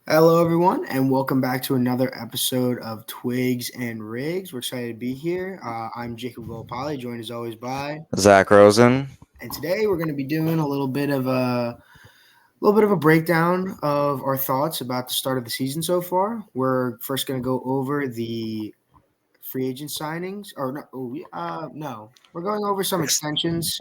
Hello, everyone, and welcome back to another episode of Twigs and Rigs. We're excited to be here. I'm Jacob Golopali, joined as always by, Zach Rosen. and today we're going to be doing a little bit of a breakdown of our thoughts about the start of the season so far. We're first going to go over the free agent signings, or no, no, we're going over some extensions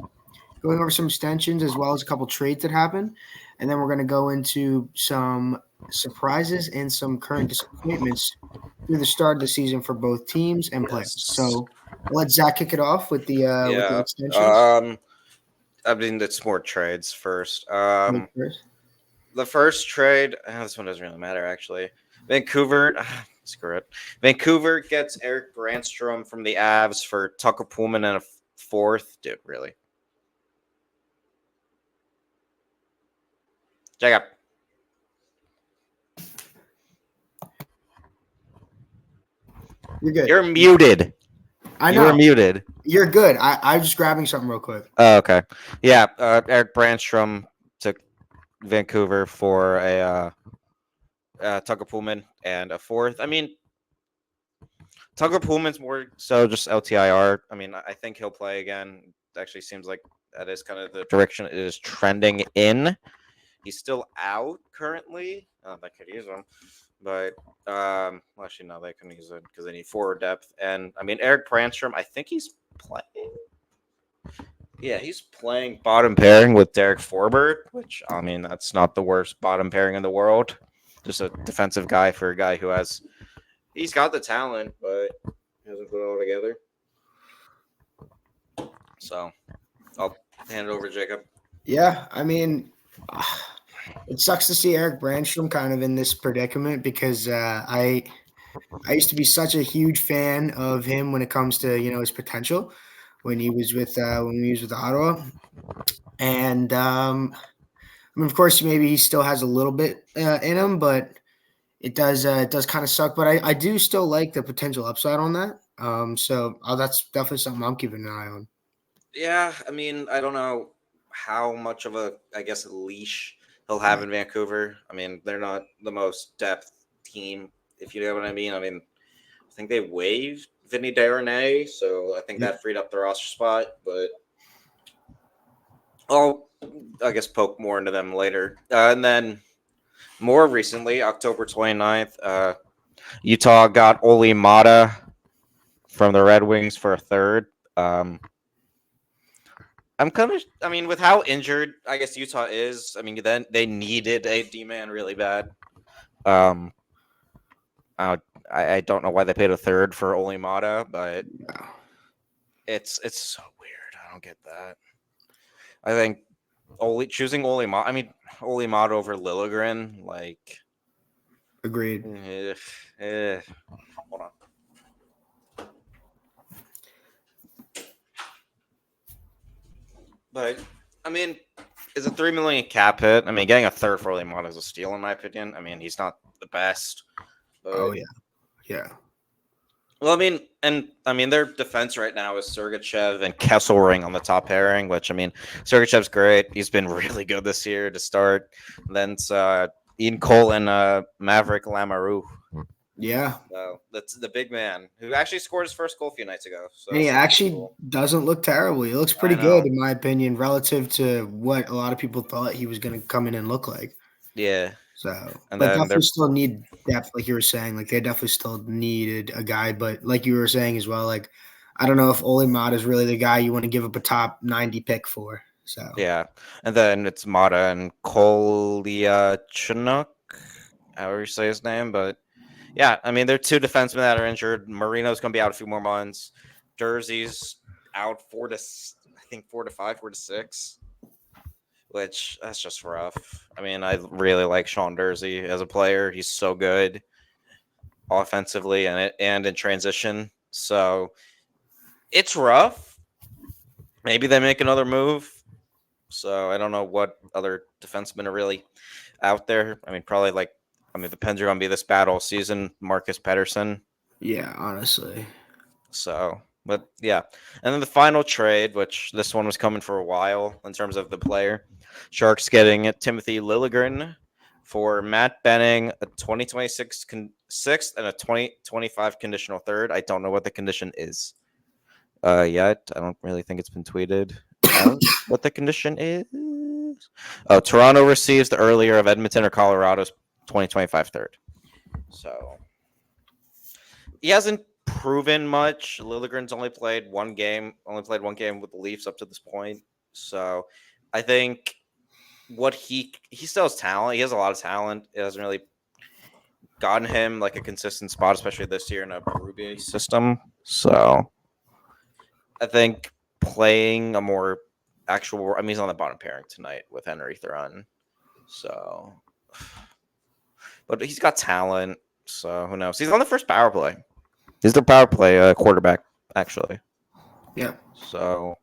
as well as a couple trades that happened, and then we're going to go into some surprises and some current disappointments through the start of the season for both teams and players. Yes. So I'll let Zach kick it off with the Yeah. extensions. I mean, it's more trades first. Like first. The first trade. This one doesn't really matter actually. Vancouver. Screw it. Vancouver gets Eric Brandstrom from the Avs for Tucker Pullman and a fourth. Dude, really? Jacob. You're good. You're muted. I You were know. muted. You're good. I'm just grabbing something real quick. Oh, okay. Yeah. Eric Brandstrom to Vancouver for a Tucker Pullman and a fourth. I mean, Tucker Pullman's more so just LTIR. I mean, I think he'll play again. It actually seems like that is kind of the direction it is trending in. He's still out currently. Oh, they could use him. But, well, actually, no, they couldn't use it because they need forward depth. And, I mean, Eric Brandstrom, I think he's playing. Yeah, he's playing bottom pairing with Derek Forbert, which, I mean, that's not the worst bottom pairing in the world. Just a defensive guy for a guy who has. He's got the talent, but he hasn't put it all together. So, I'll hand it over to Jacob. Yeah, I mean, it sucks to see Eric Brandstrom kind of in this predicament because I used to be such a huge fan of him when it comes to his potential when he was with Ottawa, and I mean, of course, maybe he still has a little bit in him, but it does kind of suck. But I do still like the potential upside on that. So that's definitely something I'm keeping an eye on. Yeah, I mean, I don't know how much of a, I guess, leash he'll have in Vancouver. I mean, they're not the most depth team, if you know what I mean. I mean, I think they waived Vinny Darnay, so I think Yep. that freed up the roster spot. But I'll, I guess, poke more into them later. And then more recently, October 29th, Utah got Oli Mata from the Red Wings for a third. I'm kind of, I mean, with how injured I guess Utah is, I mean, then they needed a D man really bad. Um, I don't know why they paid a third for Oli Mata, but it's so weird. I don't get that. I think choosing Oli Mata. I mean, Oli Mata over Liljegren, like, Agreed. hold on. But I mean, is a $3 million cap hit? I mean, getting a third for Oli Mata is a steal in my opinion. I mean, he's not the best. But, Oh yeah. well, I mean, their defense right now is Sergachev and Kesselring on the top pairing. Which I mean, Sergachev's great. He's been really good this year to start. Then it's Ian Cole and Maverick Lamoureux. Yeah. So that's the big man who actually scored his first goal a few nights ago. So And he that's actually cool. doesn't look terrible. He looks I pretty good, know. in my opinion, relative to what a lot of people thought he was going to come in and look like. Yeah. So, And but then definitely they're still need depth, like you were saying. Like they definitely still needed a guy. But like you were saying as well, like I don't know if Oli Mott is really the guy you want to give up a top 90 pick for. So yeah. And then it's Mata and Kolyachuk, however you say his name, but yeah, I mean, they're two defensemen that are injured. Marino's going to be out a few more months. Jersey's out I think 4 to 5, 4 to 6, which that's just rough. I mean, I really like Sean Jersey as a player. He's so good offensively and in transition. So it's rough. Maybe they make another move. So I don't know what other defensemen are really out there. I mean, probably the Pens are going to be this bad all season. Marcus Pedersen. yeah, honestly, So, but yeah. And then the final trade, which this one was coming for a while in terms of the player. Sharks getting Timothy Liljegren For Matt Benning, a 2026 sixth and a 2025 conditional third. I don't know what the condition is yet. I don't really think it's been tweeted out what the condition is. Oh, Toronto receives the earlier of Edmonton or Colorado's 2025 third. So he hasn't proven much. Liljegren's only played one game with the Leafs up to this point. So I think what he still has talent. He has a lot of talent. It hasn't really gotten him like a consistent spot, especially this year in a Berube system. So I think playing a more actual. I mean, he's on the bottom pairing tonight with Henry Thrun. So, but he's got talent. So who knows? He's on the first power play. He's the power play quarterback, actually. Yeah. So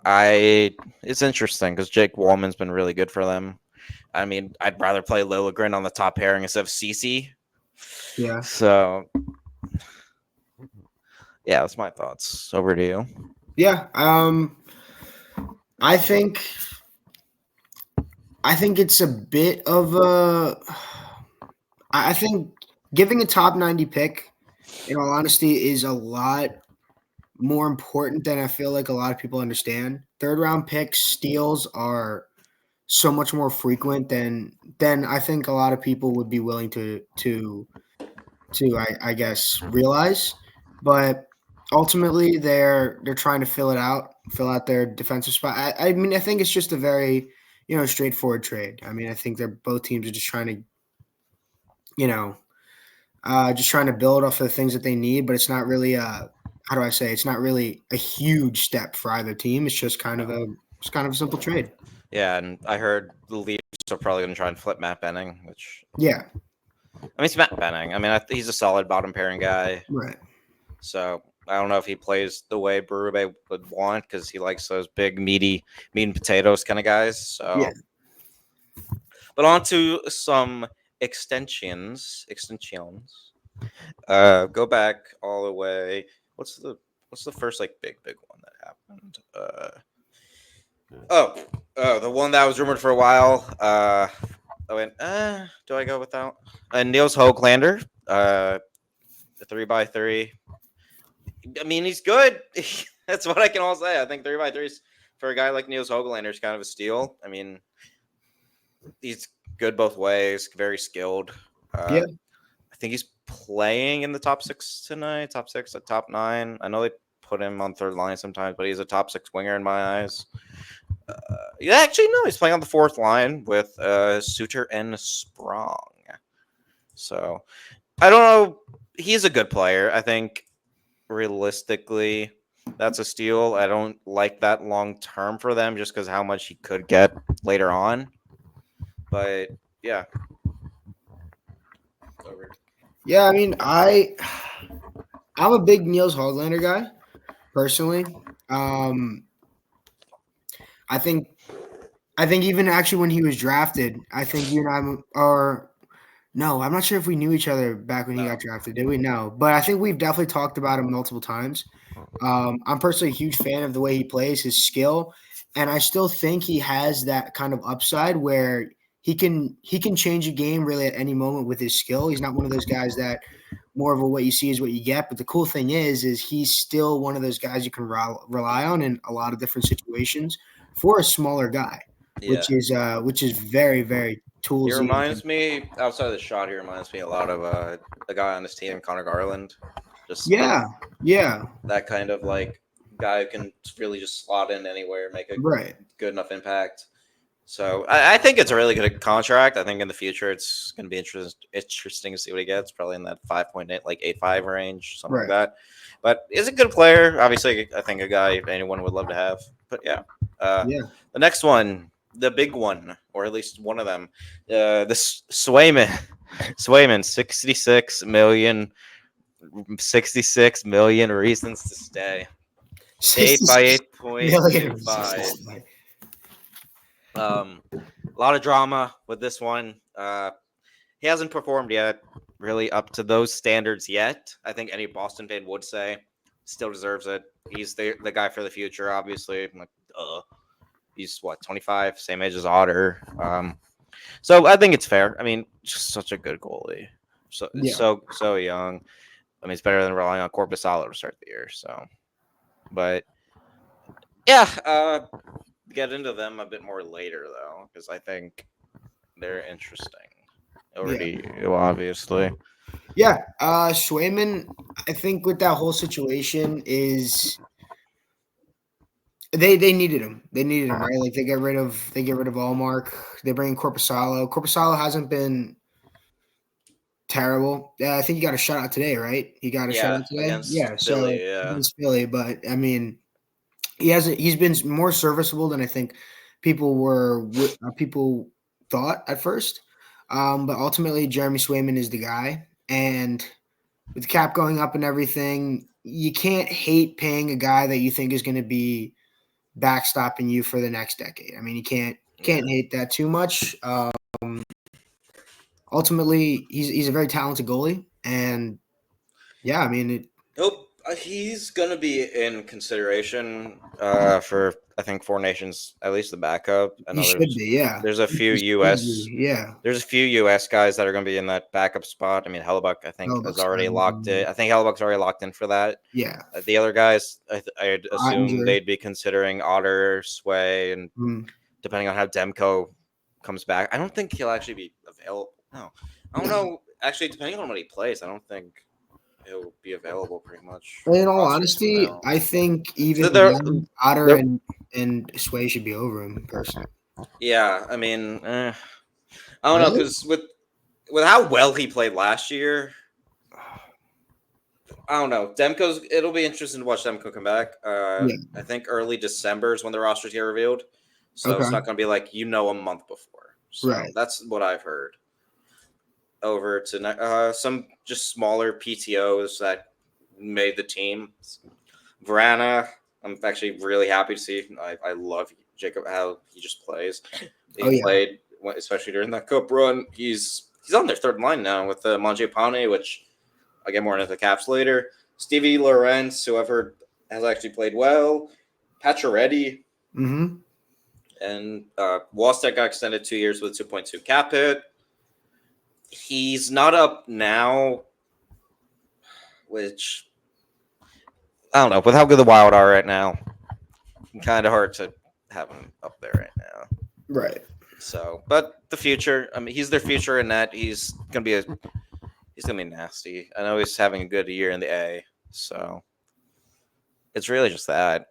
it's interesting because Jake Wallman's been really good for them. I mean, I'd rather play Liljegren on the top pairing instead of Cece. Yeah. So yeah, that's my thoughts. Over to you. Yeah. I think it's a bit of a. I think giving a top 90 pick, in all honesty, is a lot more important than I feel like a lot of people understand. Third round picks, steals are so much more frequent than I think a lot of people would be willing to I guess realize. But ultimately, they're trying to fill out their defensive spot. I mean, I think it's just a very straightforward trade. I mean, I think both teams are just trying to just trying to build off of the things that they need, but it's not really how do I say? It's not really a huge step for either team. It's just kind of a simple trade. Yeah, and I heard the Leafs are probably going to try and flip Matt Benning, which yeah. I mean, it's Matt Benning. I mean, he's a solid bottom pairing guy. Right. So I don't know if he plays the way Berube would want because he likes those big, meaty, meat and potatoes kind of guys. So, yeah. But on to some extensions. Go back all the way. What's the first like big one that happened? The one that was rumored for a while. I went, do I go without? Niels Höglander, the 3x3. I mean, he's good. That's what I can all say. I think 3x3s for a guy like Niels Höglander is kind of a steal. I mean, he's good both ways, very skilled. Yeah. I think he's playing in the top 6 tonight, top 6, top 9. I know they put him on third line sometimes, but he's a top 6 winger in my eyes. Actually, no, he's playing on the fourth line with Suter and Sprong. So I don't know. He's a good player. I think realistically, that's a steal. I don't like that long term for them just because how much he could get later on. But yeah. Over. Yeah, I mean, I'm a big Niels Höglander guy, personally. I think even actually when he was drafted, I think you and I'm not sure if we knew each other back when he got drafted, did we? No, but I think we've definitely talked about him multiple times. I'm personally a huge fan of the way he plays, his skill, and I still think he has that kind of upside where he can change a game really at any moment with his skill. He's not one of those guys that more of a what you see is what you get. But the cool thing is he's still one of those guys you can rely on in a lot of different situations for a smaller guy, which is very, very toolsy. He reminds me, outside of the shot, he reminds me a lot of the guy on this team, Connor Garland. Just that kind of like guy who can really just slot in anywhere, make a good enough impact. So I think it's a really good contract. I think in the future it's going to be interesting to see what he gets. Probably in that 5.8, like 8.5 range, something like that. But he's a good player. Obviously, I think a guy anyone would love to have. But yeah. The next one, the big one, or at least one of them, the Swayman, 66 million reasons to stay. 8 by 8.25. A lot of drama with this one. He hasn't performed yet, really up to those standards yet. I think any Boston fan would say still deserves it. He's the guy for the future, obviously. He's 25, same age as Otter. So I think it's fair. I mean, just such a good goalie. So Yeah. so young. I mean, it's better than relying on Corpusalo to start the year. So, but yeah, get into them a bit more later though, because I think they're interesting. Over Yeah. to you, obviously. Yeah. Swayman, I think with that whole situation is they needed him. They needed him, right? Like they get rid of Allmark. They bring in Corpusalo. Corpusalo hasn't been terrible. Yeah, I think he got a shutout today, right? He got a Yeah, shutout today. against Yeah, so Philly. Yeah, against Philly, but I mean, he's been more serviceable than I think people thought at first. But ultimately, Jeremy Swayman is the guy, and with the cap going up and everything, you can't hate paying a guy that you think is going to be backstopping you for the next decade. I mean, you can't yeah. hate that too much. Ultimately, he's a very talented goalie, and yeah, I mean, He's gonna be in consideration for I think Four Nations, at least the backup. I he know should be. Yeah, there's a few he should U.S. be. Yeah, There's a few U.S. guys that are going to be in that backup spot. I mean, Hellebuck, I think, is Hellebuyck's already gotta locked be. in. I think Hellebuck's already locked in for that. Yeah, The other guys, I'd assume Ottinger. they'd be considering Otter, Sway, and Mm. depending on how Demko comes back. I don't think he'll actually be available. No, I don't know. Actually, depending on what he plays, I don't think he'll be available pretty much In all rosters for honesty, now. I think even So they're, then, Otter they're and Sway should be over him personally. yeah. I mean, I don't know Really? because with how well he played last year, I don't know. Demko's. It'll be interesting to watch Demko come back. Yeah. I think early December is when the rosters get revealed, so it's Okay. not going to be like a month before. So Right. that's what I've heard. Over to some just smaller PTOS that made the team. Verana, I'm actually really happy to see. I love Jacob how he just plays. He Oh yeah. played especially during that cup run. He's on their third line now with Mangiapane, which I'll get more into the Caps later. Stevie Lorenz, who I've heard has actually played well. Pacioretty Mm-hmm. and Wastek got extended 2 years with 2.2 cap hit. He's not up now, which I don't know. With how good the Wild are right now, kind of hard to have him up there right now. Right. So, but the future. I mean, he's their future in that he's gonna be nasty. I know he's having a good year in the A, so it's really just that.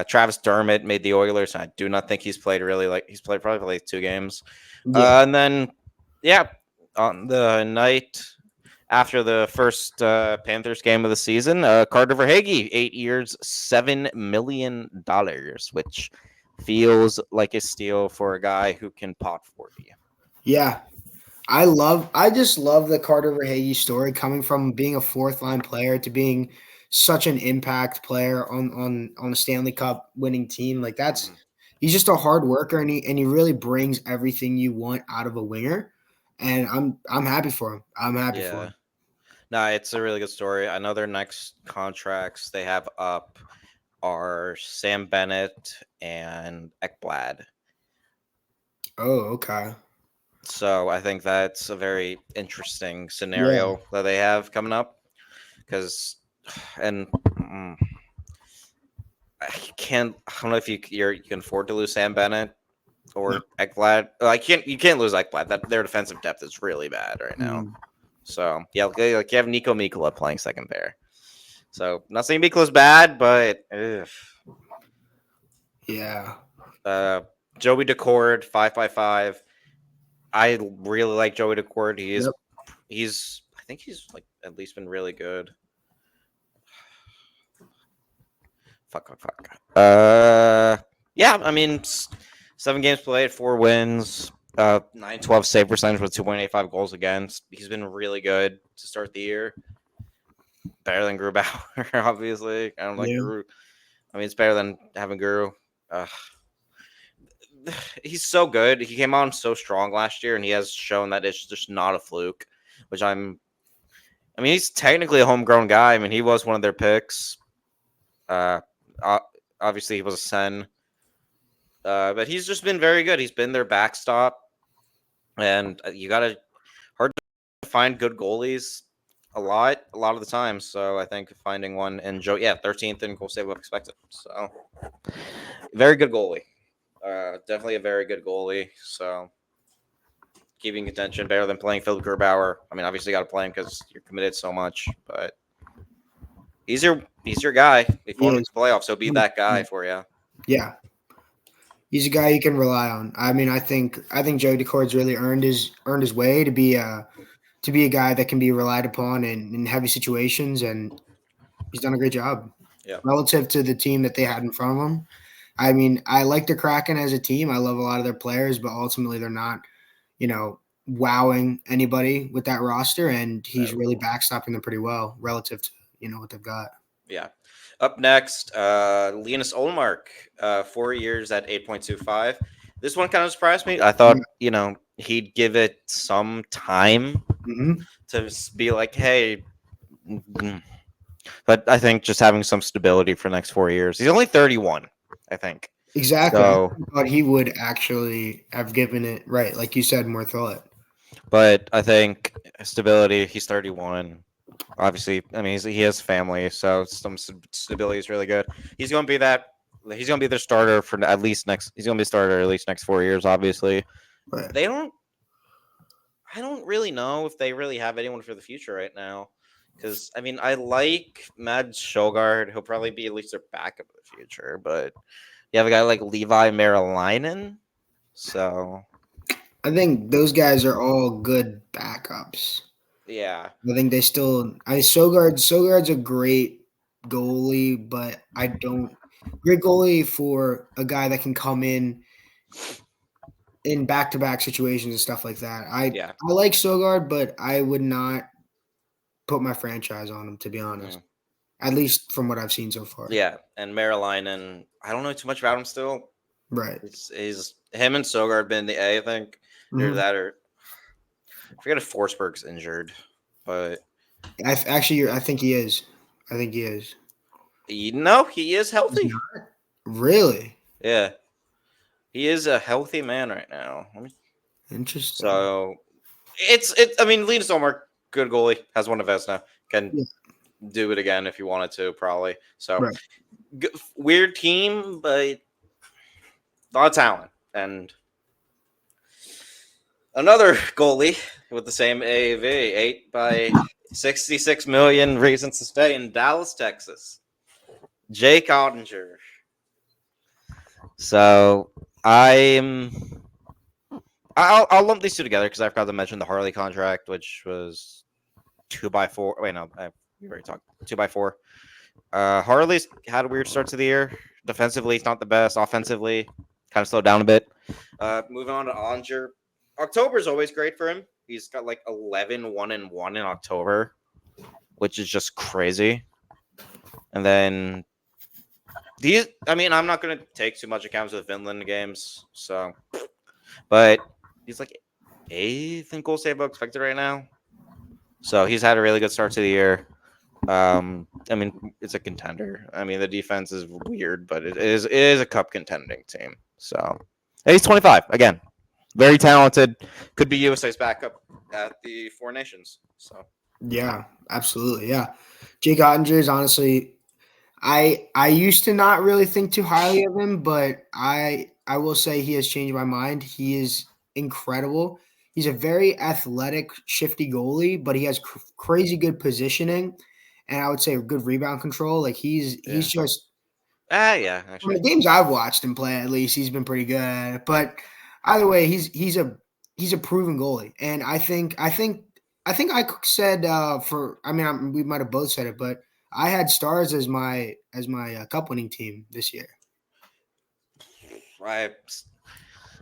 Travis Dermott made the Oilers, and I do not think he's played he's played probably like 2 games. Yeah. And then, yeah, on the night after the first Panthers game of the season, Carter Verhaeghe, 8 years, $7 million, which feels like a steal for a guy who can pot 40. Yeah. I just love the Carter Verhaeghe story coming from being a fourth line player to being such an impact player on a Stanley Cup winning team. Like Mhm. he's just a hard worker and he really brings everything you want out of a winger. And I'm happy for him. I'm happy for Yeah. him. No, it's a really good story. I know their next contracts they have up are Sam Bennett and Ekblad. Oh, okay. So I think that's a very interesting Yeah. scenario that they have coming up. Because, and I can't. I don't know if you can afford to lose Sam Bennett No. or Ekblad. I can't. You can't lose Ekblad. That their defensive depth is really bad right now. Mm. So yeah, like you have Nico Mikkola playing second there. So not saying Mikkola's bad, but Yeah. Joey Decord 5x5. I really like Joey Decord. Yep. He's I think he's like at least been really good. Fuck. Yeah, I mean, 7 games played, 4 wins, 912 save percentage with 2.85 goals against. He's been really good to start the year. Better than Grubauer, obviously. I don't like Yeah. Guru. I mean, it's better than having Guru. He's so good. He came on so strong last year, and he has shown that it's just not a fluke. I mean, he's technically a homegrown guy. I mean, he was one of their picks. Obviously, he was a Sen. But he's just been very good. He's been their backstop. and you gotta hard to find good goalies a lot of the time. So I think finding one in Joe, 13th in goal save expected. So very good goalie. Definitely a very good goalie. So keeping attention better than playing Phil Gerbauer. I mean, obviously, got to play him because you're committed so much, but he's your guy. If you He want to is. make the playoffs, he'll be that guy for you. Yeah. He's a guy you can rely on. I mean, I think Joe Decord's really earned his way to be a guy that can be relied upon in heavy situations, and he's done a great job Yeah. relative to the team that they had in front of him. I mean, I like the Kraken as a team. I love a lot of their players, but ultimately they're not, wowing anybody with that roster, and he's really backstopping them pretty well relative to what they've got. Yeah. Up next, Linus Olmark, 4 years at 8.25. This one kind of surprised me. I thought, he'd give it some time Mm-hmm. to be like, hey, but I think just having some stability for the next 4 years. He's only 31, I think. Exactly. So, I thought he would actually have given it right, like you said, more thought. but I think stability. He's 31. Obviously, I mean he has family, so some stability is really good. He's going to be that. He's going to be their starter for at least next. He's going to be a starter at least next 4 years. Obviously, Right. they don't. I don't really know if they really have anyone for the future right now. Because I mean, I like Mads Sjogard. He'll probably be at least their backup in the future. But you have a guy like Levi Marilainen. So I think those guys are all good backups. yeah, I think they still. Sogard's a great goalie, but I don't great goalie for a guy that can come in back-to-back situations and stuff like that. I like Sogard, but I would not put my franchise on him, to be honest. At least from what I've seen so far. Yeah, and Marilainen, I don't know too much about him still. Right. He's him and Sogard been the A, I think. Either that or I forget if Forsberg's injured, but I think he is. I think he is. No, he is healthy. Really? Yeah, he is a healthy man right now. Interesting. So it's. I mean, Linus Olmark, good goalie, has won a Vezina, can do it again if you wanted to, probably. So weird team, but a lot of talent and. Another goalie with the same AAV, 8 by 66 million reasons to stay in Dallas, Texas. Jake Ottinger. So I'll lump these two together because I forgot to mention the Harley contract, which was 2x4. Wait, no, we already talked 2x4. Harley's had a weird start to the year. Defensively, it's not the best. Offensively, kind of slowed down a bit. Moving on to Ottinger. October is always great for him. He's got like 11-1-1 in October, which is just crazy. And then I'm not going to take too much account of the Finland games, but he's like 8th in goal save expected right now. So he's had a really good start to the year. I mean, it's a contender. I mean, the defense is weird, but it is a cup contending team. So he's 25 again. Very talented. Could be USA's backup at the Four Nations. So yeah, absolutely. Yeah. Jake Ottinger is honestly I used to not really think too highly of him, but I will say he has changed my mind. He is incredible. He's a very athletic, shifty goalie, but he has crazy good positioning, and I would say good rebound control. Like he's just yeah. from Actually, the games I've watched him play, at least he's been pretty good at it. But either way, he's a proven goalie, and I think I said we might have both said it, but I had Stars as my cup winning team this year.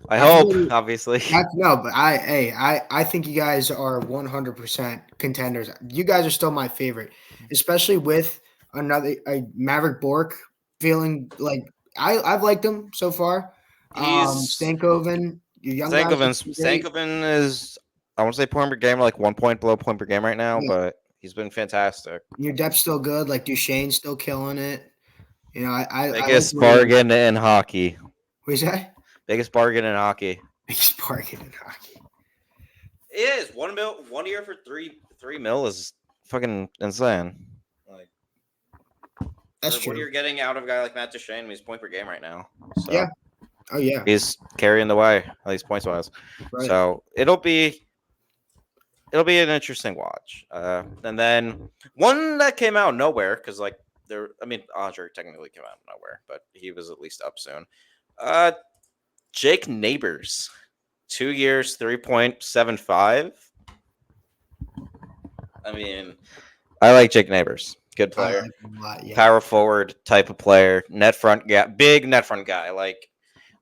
I hope, obviously. But I think you guys are 100% contenders. You guys are still my favorite, especially with another Maverick Bork feeling like I've liked him so far. Stankoven, your young guy. Stankoven is, I want to say point per game, like 1 point below point per game right now, but he's been fantastic. Your depth's still good. Like Duchesne's still killing it. You know, biggest bargain in hockey. What'd you say? Biggest bargain in hockey. Biggest bargain in hockey. is 1 mil, 1 year for 3 mil is fucking insane. Like That's what true. you're getting out of a guy like Matt Duchene, he's point per game right now. So Yeah. Oh yeah. he's carrying the way, at least points wise. Right. So it'll be an interesting watch. And then one that came out of nowhere because like Andre technically came out of nowhere, but he was at least up soon. Jake Neighbors, 2 years, 3.75. I mean, I like Jake Neighbors. Good player. I like him a lot, yeah. Power forward type of player. Net front guy. Big net front guy. Like,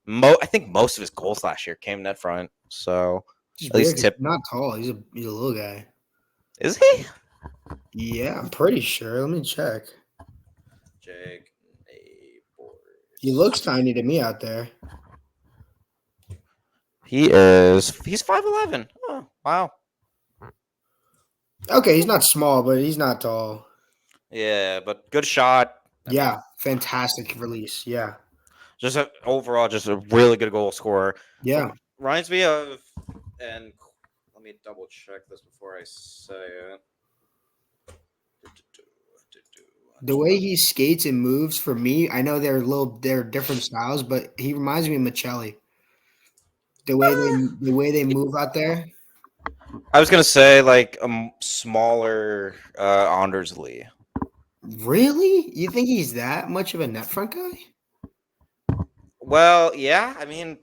I think most of his goals last year came net front. So, He's at least weird, 'cause he's not tall. He's a little guy. Is he? Yeah, I'm pretty sure. Let me check. Jake Neighbors. He looks tiny to me out there. He's 5'11". Oh, wow. Okay, he's not small, but he's not tall. Yeah, but good shot. Yeah, fantastic release. Yeah. Just overall, just a really good goal scorer. Yeah. Reminds me of, and let me double check this before I say it. The way he skates and moves, for me, I know they're different styles, but he reminds me of Michelli. The way they move out there. I was gonna say like a smaller Anders Lee. Really? You think he's that much of a net front guy? Well, yeah. I mean,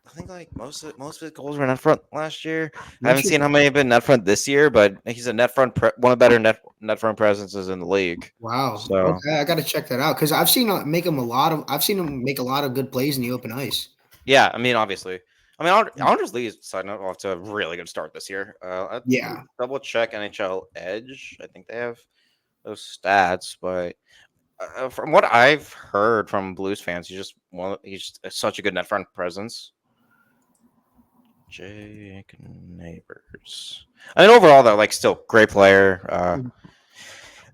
I think like most of his goals were net front last year. I haven't seen how many have been net front this year, but he's a net front one of the better net front presences in the league. Wow. So Okay, I got to check that out because I've seen him make a lot of good plays in the open ice. yeah, I mean, obviously. I mean, Anders Lee is signing off to a really good start this year. Yeah. Double check NHL Edge. I think they have those stats, but from what I've heard from Blues fans, he's just such a good net front presence. Jake Neighbors. I mean, overall though, like still great player.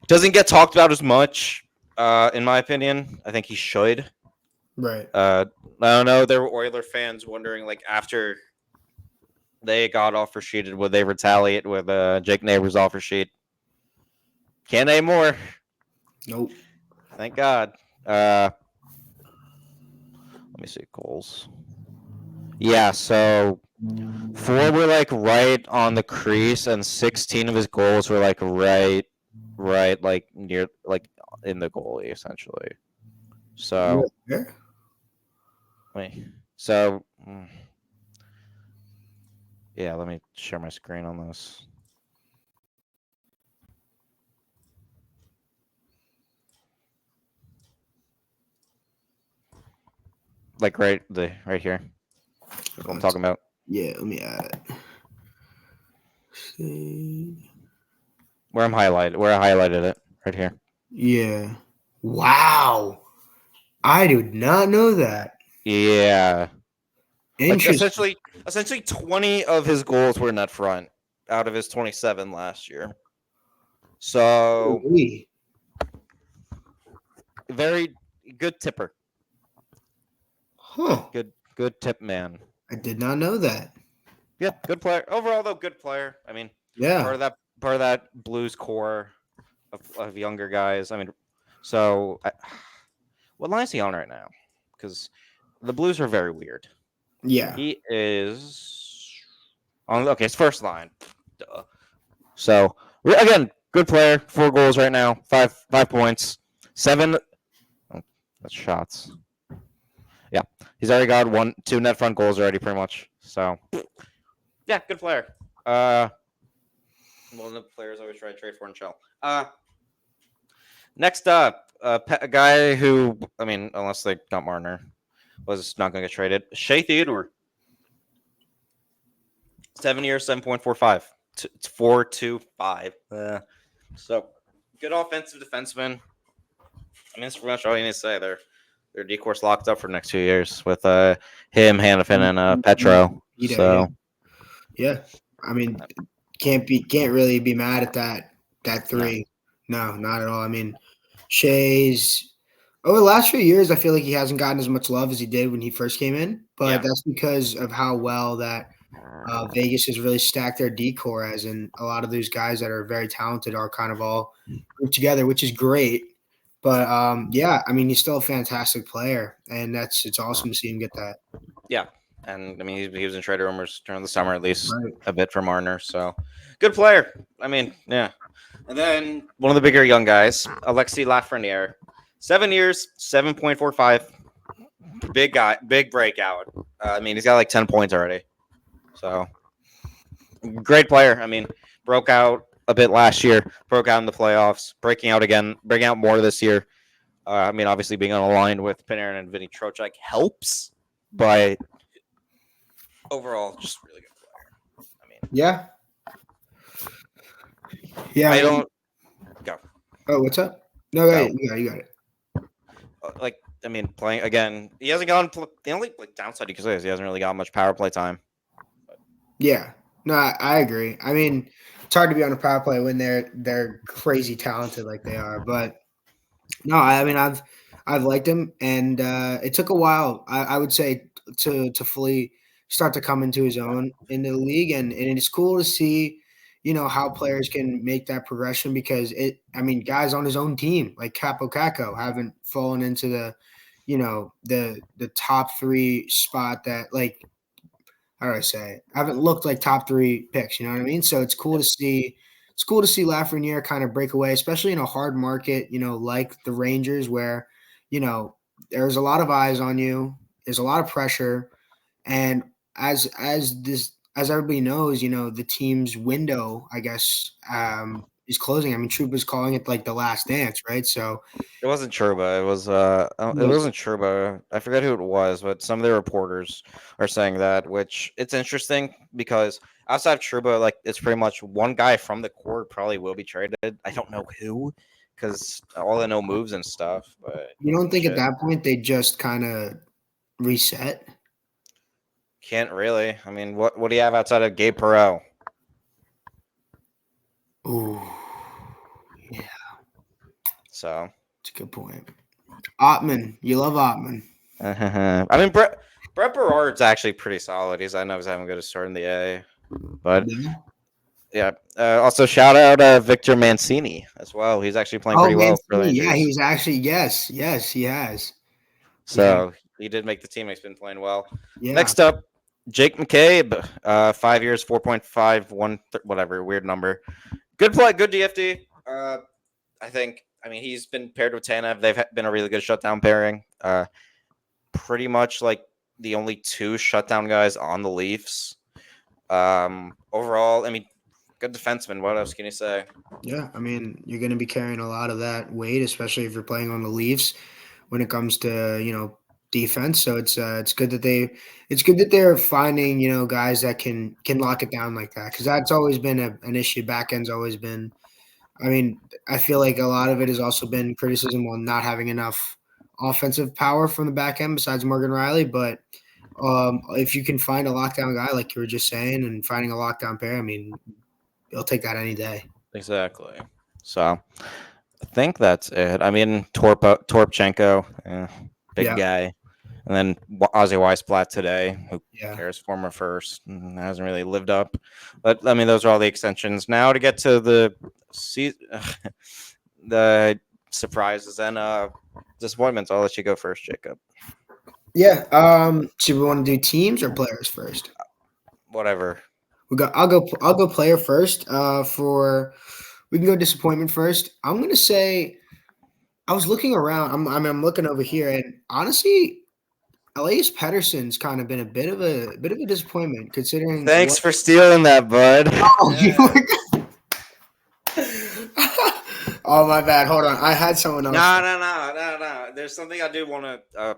Doesn't get talked about as much, in my opinion. I think he should. Right. I don't know. There were Oiler fans wondering, like, after they got offer sheeted, would they retaliate with Jake Neighbors' offer sheet? Can't anymore. Nope. Thank God. Let me see goals. Yeah, so 4 were like right on the crease, and 16 of his goals were like right, like near, like in the goalie essentially. So. Yeah. Wait. So, yeah, let me share my screen on this. Like right here. That's what I'm talking about. Yeah, let me add it. See. Where I highlighted it right here. Yeah. Wow. I did not know that. Yeah. Like Interesting. essentially 20 of his goals were net front out of his 27 last year. So very good tipper. Huh. Good tip man. I did not know that. Yeah, good player. Overall though, good player. I mean, Yeah. part of that Blues core of younger guys. I mean, so what line is he on right now? Because the Blues are very weird. Yeah. He is on his first line. Duh. So again, good player. 4 goals right now. 5 points. 7. Oh, that's shots. Yeah, he's already got 2 net front goals already, pretty much. So yeah, good player. One of the players I always try to trade for in Shell. Next up, a guy who, I mean, unless they got Marner, was not going to get traded. Shea Theodore. 7 years, 7.45. It's 4.25. So good offensive defenseman. I mean, that's pretty much all you need to say. Their D-course locked up for the next 2 years with him, Hanifin, and Petro. So yeah, I mean, can't really be mad at that 3. No, not at all. I mean, Shea's over the last few years, I feel like he hasn't gotten as much love as he did when he first came in, but that's because of how well that Vegas has really stacked their decor, as in a lot of those guys that are very talented are kind of all grouped together, which is great. But yeah, I mean, he's still a fantastic player, and it's awesome to see him get that. Yeah, and I mean he was in trade rumors during the summer, at least Right. a bit for Marner. So good player. I mean, yeah. And then one of the bigger young guys, Alexis Lafreniere, 7 years, 7.45. Big guy, big breakout. I mean, he's got like 10 points already. So great player. I mean, broke out a bit last year, broke out in the playoffs, breaking out again, breaking out more this year. I mean, obviously being on a line with Panarin and Vinny Trocheck helps, but overall, just really good player. I mean, Yeah. Yeah. I don't go Oh, what's up? No, go you got it. like. I mean, playing again, he hasn't gone. The only like downside you could say is he hasn't really got much power play time. Yeah. No, I agree. I mean, it's hard to be on a power play when they're crazy talented like they are. But no, I mean, I've liked him, and it took a while. I would say to fully start to come into his own in the league, and it's cool to see, how players can make that progression because it. I mean, guys on his own team like Capo Caco haven't fallen into the top three spot that like how do I say it? Haven't looked like top three picks. You know what I mean? So it's cool to see. It's cool to see Lafreniere kind of break away, especially in a hard market, like the Rangers, where, there's a lot of eyes on you. There's a lot of pressure, and as everybody knows, the team's window, I guess, is closing. I mean, Troop is calling it like the last dance, right? So It wasn't Truba. It was it wasn't Truba. I forget who it was, but some of the reporters are saying that, which it's interesting because outside of Truba, like it's pretty much one guy from the court probably will be traded. I don't know who, because all I know moves and stuff. But you don't think at shit, that point they just kind of reset? can't really. I mean, what do you have outside of Gabe Perreault? Ooh, So that's a good point. Ottman, you love Ottman. I mean, Brett Berard's actually pretty solid. I know he's having a good start in the A, but Yeah. yeah. Also, shout out Victor Mancini as well. He's actually playing Oh, pretty well for the Mancini. Yeah, Rangers. he's actually yes, he has. Yeah, So he did make the team. He's been playing well. yeah. Next up, Jake McCabe. 5 years, 4.51, whatever, weird number. Good play, good DFD. I think. I mean, he's been paired with Tanev. They've been a really good shutdown pairing. Pretty much like the only two shutdown guys on the Leafs. Overall, I mean, good defenseman. What else can you say? Yeah, I mean, you're going to be carrying a lot of that weight, especially if you're playing on the Leafs when it comes to defense. So it's good that they're finding guys that can lock it down like that because that's always been an issue. Back end's always been. I mean, I feel like a lot of it has also been criticism on not having enough offensive power from the back end besides Morgan Riley, but. If you can find a lockdown guy, like you were just saying, and finding a lockdown pair, I mean, you'll take that any day. Exactly. So I think that's it. I mean, Torpchenko, big Yeah, guy. And then Ozzy Weisblatt today, who yeah. cares, former first, hasn't really lived up. But I mean, those are all the extensions. Now to get to the the surprises and disappointments, I'll let you go first, Jacob. Yeah. Should we want to do teams or players first? Whatever. I'll go player first. We can go disappointment first. I'm gonna say I was looking around. I'm looking over here, and honestly, Elias Pettersson's kind of been a bit of a disappointment considering. Thanks for stealing that, bud. Oh, oh, my bad. Hold on. I had someone else. No. There's something I do want to.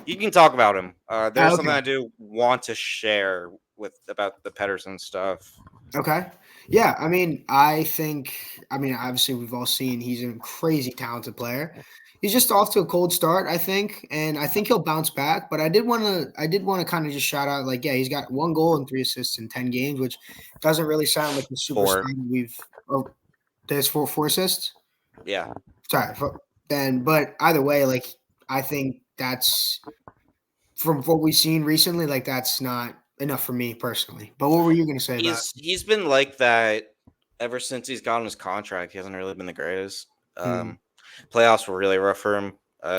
You can talk about him. There's something I do want to share about the Pettersson stuff. Okay. Yeah. I mean, obviously we've all seen he's a crazy talented player. He's just off to a cold start, I think, and I think he'll bounce back. But I did want to kind of just shout out, like, yeah, he's got 1 goal and 3 assists in 10 games, which doesn't really sound like the superstar we've. Oh, there's four assists. Yeah. Sorry. But either way, like, I think that's from what we've seen recently. Like, that's not enough for me personally. But what were you going to say about it? He's been like that ever since he's gotten his contract. He hasn't really been the greatest. Playoffs were really rough for him.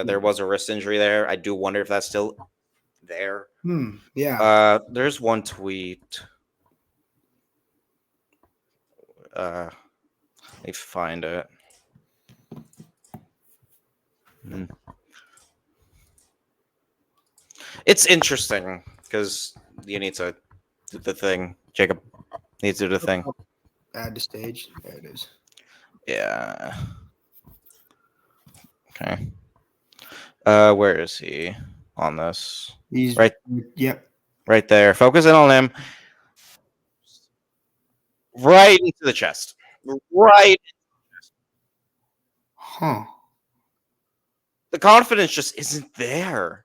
There was a wrist injury there. I do wonder if that's still there. Yeah. There's one tweet. Let me find it. It's interesting because you need to do the thing. Jacob needs to do the thing. Add to stage. There it is. Yeah. Okay. Where is he on this? He's right. Yep. Right there. Focus in on him. Right into the chest. Right. Huh. The confidence just isn't there.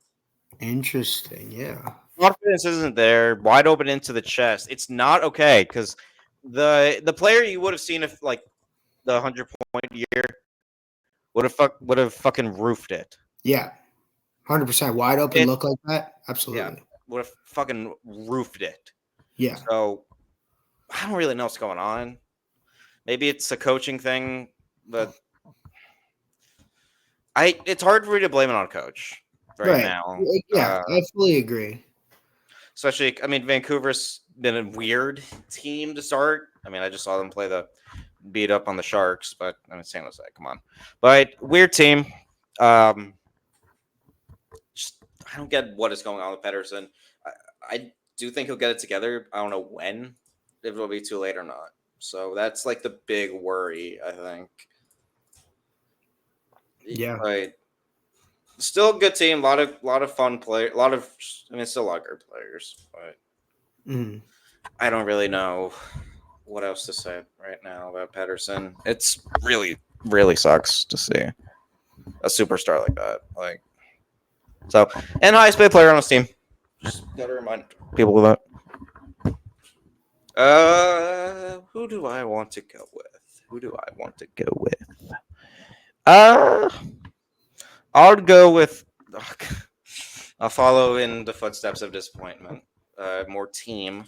Interesting. Yeah. Confidence isn't there. Wide open into the chest. It's not okay because the player you would have seen if like the 100-point year would have fucking roofed it. Yeah. 100% wide open look like that. Absolutely. Yeah. Would have fucking roofed it. Yeah. So I don't really know what's going on. Maybe it's a coaching thing, but it's hard for me to blame it on a coach right now. Yeah, I fully agree. Especially, I mean, Vancouver's been a weird team to start. I mean, I just saw them play the beat up on the Sharks, but I mean, San Jose, come on. But weird team. Just I don't get what is going on with Pettersson. I do think he'll get it together. I don't know when, if it'll be too late or not. So that's like the big worry, I think. Yeah. But still a good team. A lot of fun players. Still a lot of good players. But I don't really know what else to say right now about Pettersson. It's really, really sucks to see a superstar like that. Like, so, and highest paid player on his team. Just gotta remind people of that. Who do I want to go with? I'll go with. I'll follow in the footsteps of disappointment. More team.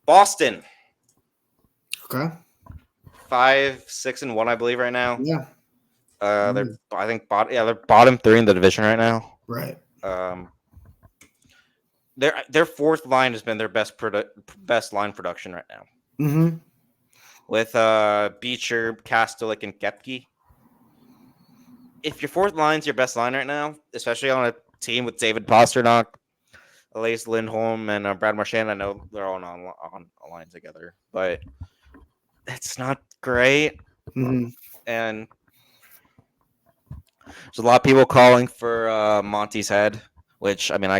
Boston. Okay. 5-6-1, I believe, right now. Yeah. They're I think they're bottom 3 in the division right now. Right. Their fourth line has been their best line production right now. Mm-hmm. With Beecher, Kastelik, and Kepke. If your fourth line's your best line right now, especially on a team with David Pastrnak, Elias Lindholm, and Brad Marchand, I know they're all on a line together, but it's not great. Mm-hmm. And there's a lot of people calling for Monty's head, which, I mean,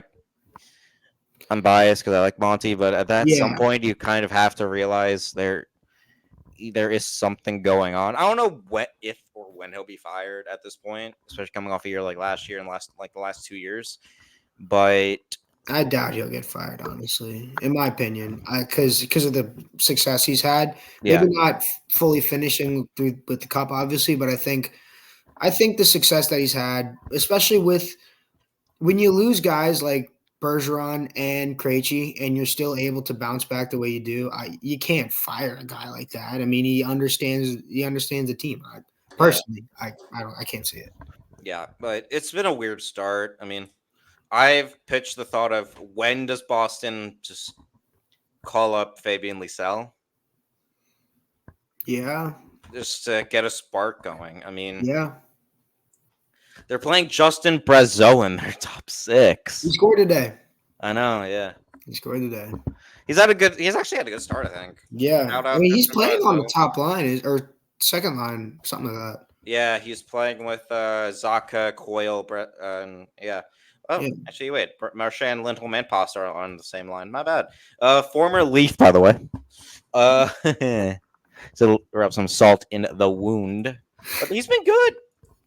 I'm biased because I like Monty, but at some point you kind of have to realize there is something going on. I don't know if or when he'll be fired at this point, especially coming off a year like last year and the last 2 years. But I doubt he'll get fired, honestly, in my opinion, because of the success he's had. Yeah. Maybe not fully finishing with the cup, obviously, but I think the success that he's had, especially with when you lose guys like Bergeron and Krejci, and you're still able to bounce back the way you do, you can't fire a guy like that. I mean, he understands the team. Personally, I can't see it. Yeah, but it's been a weird start. I mean, I've pitched the thought of when does Boston just call up Fabian Lysell? Yeah. Just to get a spark going. I mean, yeah. They're playing Justin Brazeau in their top 6. He scored today. I know, yeah. He scored today. He's actually had a good start, I think. Yeah. I mean, he's playing on the top line or second line, something like that. Yeah, he's playing with Zacha, Coyle, and yeah. Oh, actually, wait. Marchand, Lindholm, and Pasta are on the same line. My bad. Former Leaf, by the way. So rub some salt in the wound. But he's been good.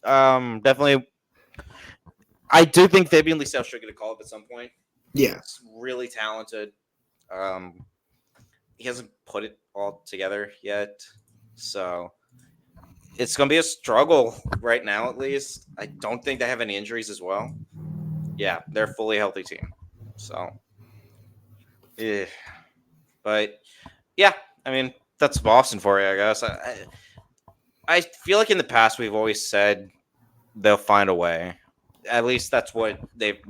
Definitely. I do think Fabian Lysell should get a call up at some point. Yeah. He's really talented. He hasn't put it all together yet. So it's going to be a struggle right now, at least. I don't think they have any injuries as well. Yeah, they're a fully healthy team. So Yeah. But yeah, I mean that's Boston for you, I guess. I feel like in the past we've always said they'll find a way. At least that's what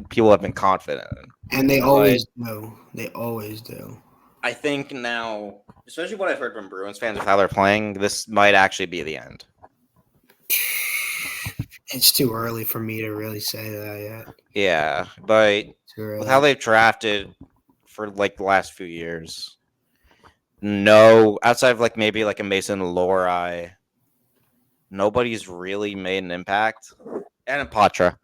people have been confident in. And they But always do. They always do. I think now, especially what I've heard from Bruins fans with how they're playing, this might actually be the end. It's too early for me to really say that yet. Yeah, but Too early. with how they've drafted for like the last few years, no, outside of like maybe like a Mason Lohrei, nobody's really made an impact. And a Patra,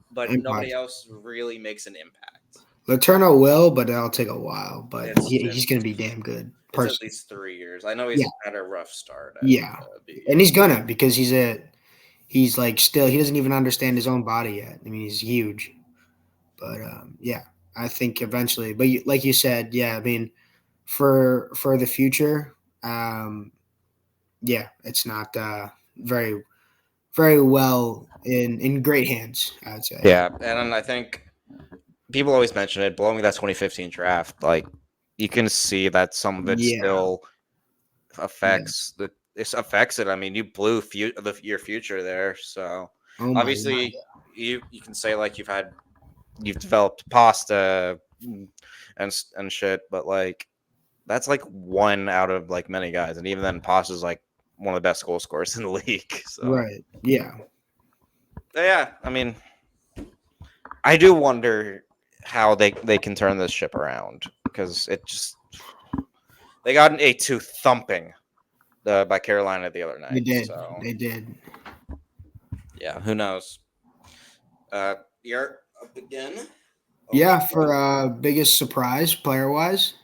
but And nobody Patra. else really makes an impact. Letourneau will, but that'll take a while. But It's he's going to be damn good. It's at Personally. least 3 years. I know he's Yeah. had a rough start. Yeah. And he's gonna, because he's like still, he doesn't even understand his own body yet. I mean, he's huge. But yeah, I think eventually. But like you said, yeah, I mean, for the future, yeah, it's not very very well in great hands, I would say. Yeah, and I think people always mention it. Blowing that 2015 draft, like you can see that some of it Yeah. still affects it. I mean, you blew your future there. So Oh my obviously, God. you can say like you've developed pasta and shit, but like that's like one out of like many guys, and even then, Pasta's like one of the best goal scorers in the league. So Right. Yeah. yeah, I mean, I do wonder how they can turn this ship around because they got an 8-2 thumping by Carolina the other night. They did. So They did. yeah, who knows? You're up again. Yeah, for biggest surprise player wise.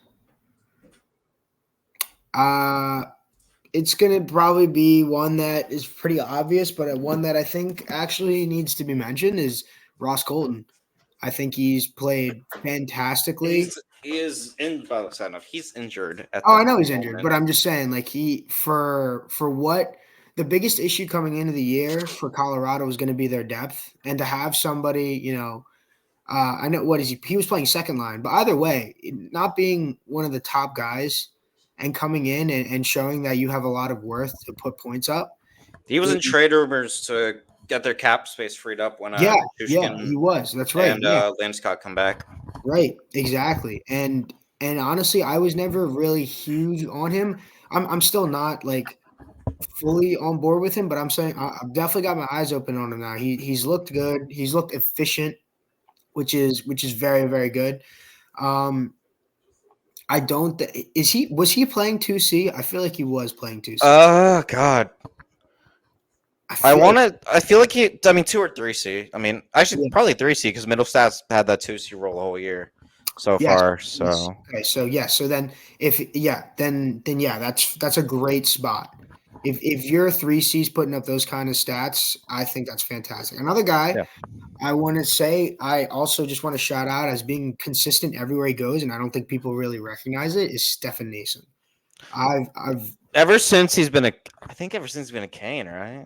It's gonna probably be one that is pretty obvious, but one that I think actually needs to be mentioned is Ross Colton. I think he's played fantastically. He is in. Well, he's injured. Oh, I know he's injured, but I'm just saying, like for what the biggest issue coming into the year for Colorado was going to be their depth, and to have somebody, I know what is he was playing second line, but either way, not being one of the top guys and coming in and showing that you have a lot of worth to put points up. He was in trade rumors to get their cap space freed up when yeah, he was. That's right. And Landeskog come back. Right, exactly. And honestly, I was never really huge on him. I'm still not like fully on board with him, but I'm saying I've definitely got my eyes open on him now. He's looked good. He's looked efficient, which is very very good. I don't. Was he playing 2C? I feel like he was playing 2C. Oh God. I feel like 2 or 3C. I mean, actually, probably 3C because Middlestats had that 2C role the whole year so far. So okay, so yeah, so then then that's a great spot. If you're 3C's putting up those kind of stats, I think that's fantastic. Another guy I want to say, I also just want to shout out as being consistent everywhere he goes, and I don't think people really recognize it, is Stefan Nason. ever since he's been a Kane, right?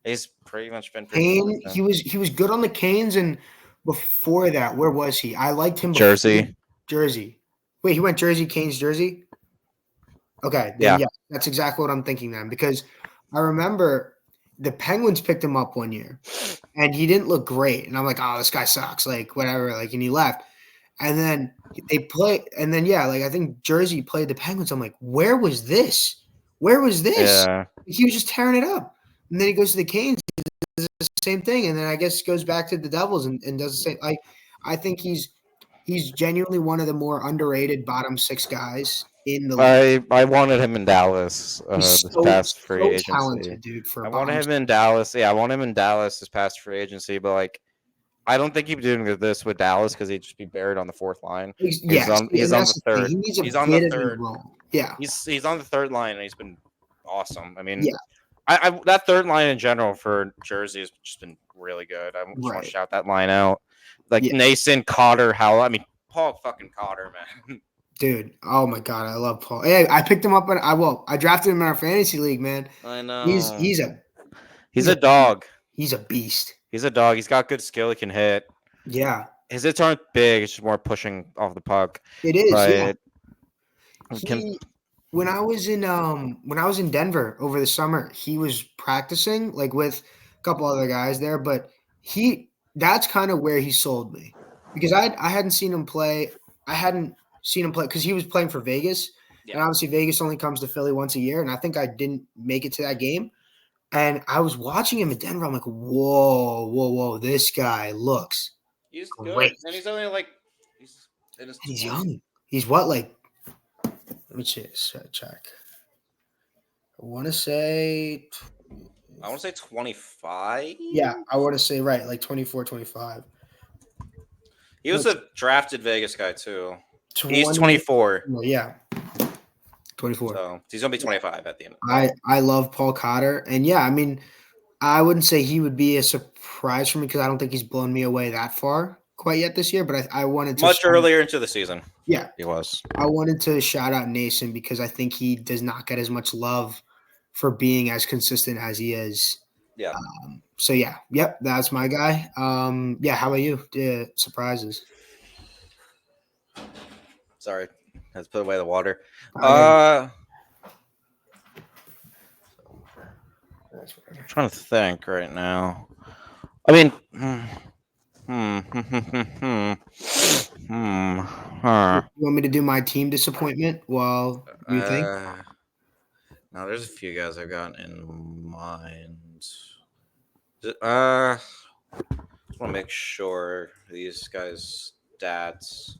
He's pretty much been Kane. He was good on the Canes, and before that, where was he? I liked him. Jersey. Wait, he went Jersey, Canes, Jersey. Okay, then yeah, that's exactly what I'm thinking then, because I remember the Penguins picked him up one year, and he didn't look great, and I'm like, oh, this guy sucks, like whatever, like, and he left, and then they play, and then I think Jersey played the Penguins. I'm like, where was this? Yeah. He was just tearing it up. And then he goes to the Canes, does the same thing, and then I guess goes back to the Devils and does the same. I think he's genuinely one of the more underrated bottom six guys in the league. I wanted him in Dallas this past free agency. Talented, dude. I wanted him in Dallas. Yeah, I want him in Dallas this past free agency, but like, I don't think he'd be doing this with Dallas because he'd just be buried on the fourth line. He's on the third. He's on the third. Yeah, he's on the third line, and he's been awesome. I mean, I that third line in general for Jersey has just been really good. I just want to shout that line out. Like Nason, Cotter, Howell. I mean, Paul fucking Cotter, man. Dude, oh my God, I love Paul. Hey, I picked him up, I drafted him in our fantasy league, man. I know. He's a dog. He's a beast. He's a dog. He's got good skill. He can hit. Yeah, his hits aren't big. It's just more pushing off the puck. It is, yeah. But can When I was in Denver over the summer, he was practicing like with a couple other guys there, but that's kind of where he sold me because I hadn't seen him play. I hadn't seen him play because he was playing for Vegas, and obviously Vegas only comes to Philly once a year, and I think I didn't make it to that game. And I was watching him in Denver. I'm like, whoa, this guy looks he's great. good, and he's only like He's young. He's what, like? Let me check. I want to say 25. Yeah, I want to say right, like 24, 25. He was a drafted Vegas guy too. 20, He's 24. Yeah, 24. So he's gonna be 25 at the end. I love Paul Cotter, and yeah, I mean, I wouldn't say he would be a surprise for me because I don't think he's blown me away that far quite yet this year. But I wanted to much earlier into the season. Yeah, he was. I wanted to shout out Nason because I think he does not get as much love for being as consistent as he is. Yeah. So yeah, yep, that's my guy. Yeah, how about you? Surprises? Sorry, let's put away the water. Okay. I'm trying to think right now. I mean, You want me to do my team disappointment while you think? No, there's a few guys I've got in mind. Just want to make sure these guys' stats.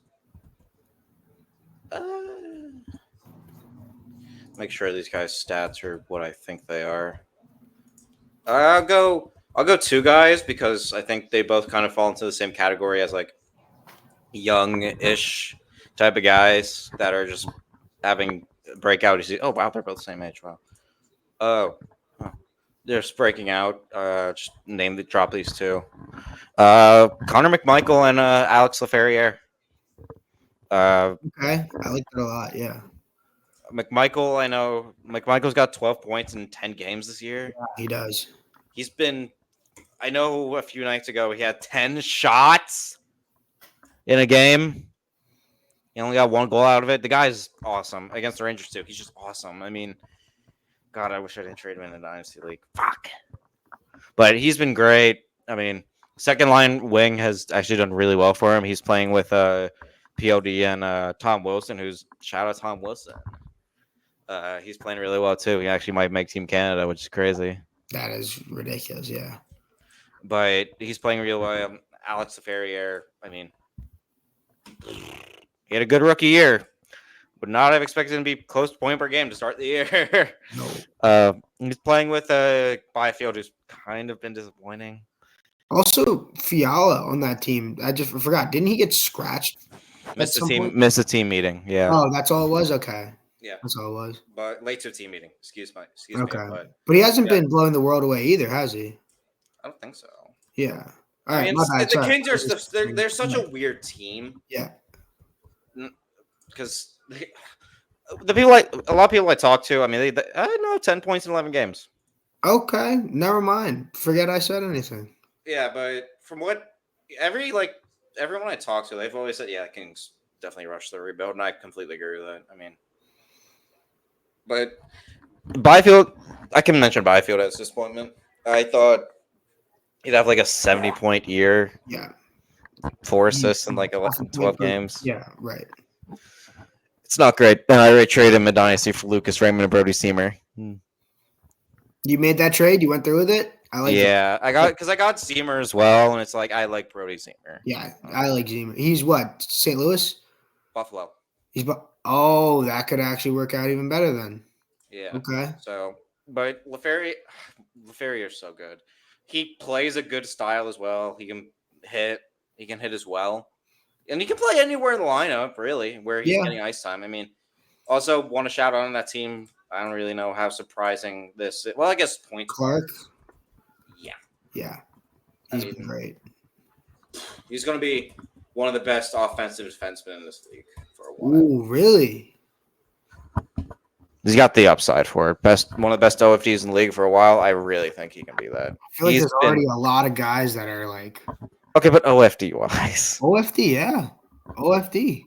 Make sure these guys' stats are what I think they are. I'll go two guys because I think they both kind of fall into the same category as like young-ish type of guys that are just having breakout. Oh wow, they're both the same age. Wow. They're just breaking out. Just drop these two. Connor McMichael and Alex Laferriere. Okay, I like that a lot. Yeah. McMichael, I know McMichael's got 12 points in 10 games this year. Yeah, he does. He's been, I know a few nights ago he had 10 shots in a game. He only got one goal out of it. The guy's awesome against the Rangers too. He's just awesome. I mean, God, I wish I didn't trade him in the Dynasty League. Fuck. But he's been great. I mean, second line wing has actually done really well for him. He's playing with POD and Tom Wilson, who's shout out Tom Wilson. He's playing really well too. He actually might make Team Canada, which is crazy. That is ridiculous, yeah. But he's playing real well. Alex Laferriere, I mean, he had a good rookie year. Would not have expected him to be close to point per game to start the year. No. He's playing with Byfield, who's kind of been disappointing. Also, Fiala on that team. I just forgot. Didn't he get scratched? Missed a team meeting. Yeah. Oh, that's all it was? Okay. Yeah. That's all it was. But late to a team meeting. Excuse me. Okay. But he hasn't been blowing the world away either, has he? I don't think so. Yeah. All I right. mean, the Kings are they're such a weird team. Yeah. Because the people a lot of people I talk to, I mean, I know 10 points in 11 games. Okay. Never mind. Forget I said anything. Yeah, but from what everyone I talk to, they've always said, yeah, Kings definitely rushed the rebuild, and I completely agree with that. I mean, but Byfield, I can mention Byfield as disappointment. I thought he'd have like a 70-point year. Yeah. 4 assists in like 11, 12 games. Yeah, right. It's not great. And I already traded him in Dynasty for Lucas Raymond and Brody Seamer. You made that trade? You went through with it? I got Seamer as well, and it's like I like Brody Seamer. Yeah, I like Seamer. He's what? St. Louis? Buffalo. That could actually work out even better then. Yeah. Okay. So, but Laferriere is so good. He plays a good style as well. He can hit. He can hit as well, and he can play anywhere in the lineup really where he's getting ice time. I mean, also want to shout out on that team. I don't really know how surprising this is. Well, I guess points. Clark. Yeah. He's been great. He's going to be one of the best offensive defensemen in this league for a while. Ooh, really? He's got the upside for it. One of the best OFDs in the league for a while. I really think he can be that. I feel like there's already a lot of guys that are like Okay, but OFD wise, OFD, yeah. OFD.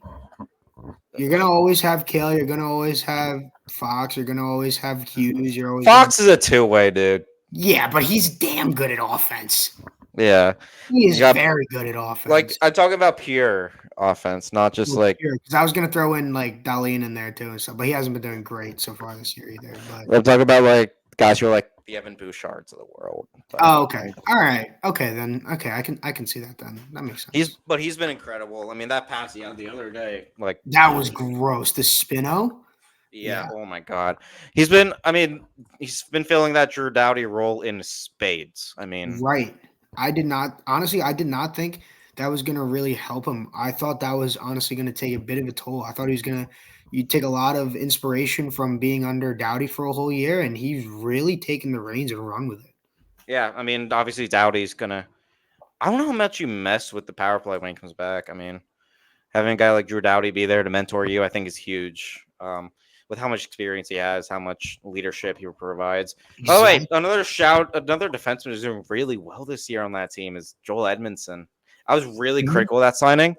You're gonna always have Kale. You're gonna always have Fox. You're gonna always have Hughes. You're always gonna. Fox is a two-way dude. Yeah, but he's damn good at offense. Yeah, He you is got very good at like offense. I'm talking about pure offense, not just like Because I was gonna throw in like Darlene in there too and stuff, but he hasn't been doing great so far this year either. But I'm talking about like guys who are like the Evan Bouchards of the world. Like, oh, okay, all right, okay then, okay, I can see that then. That makes sense. he's been incredible. I mean, that pass he had the other day, like That was gross. The spino. yeah, Yeah, oh my god. He's been filling that Drew Doughty role in spades. I mean, right. I did not think that was gonna really help him. I thought that was honestly gonna take a bit of a toll. I thought he was gonna you take a lot of inspiration from being under Dowdy for a whole year, and he's really taken the reins and run with it. yeah, I mean, obviously Doughty's gonna I don't know how much you mess with the power play when he comes back. I mean, having a guy like Drew Doughty be there to mentor you, I think is huge. With how much experience he has, how much leadership he provides. By the way, Exactly. another defenseman who's doing really well this year on that team is Joel Edmondson. I was really Mhm. critical of that signing.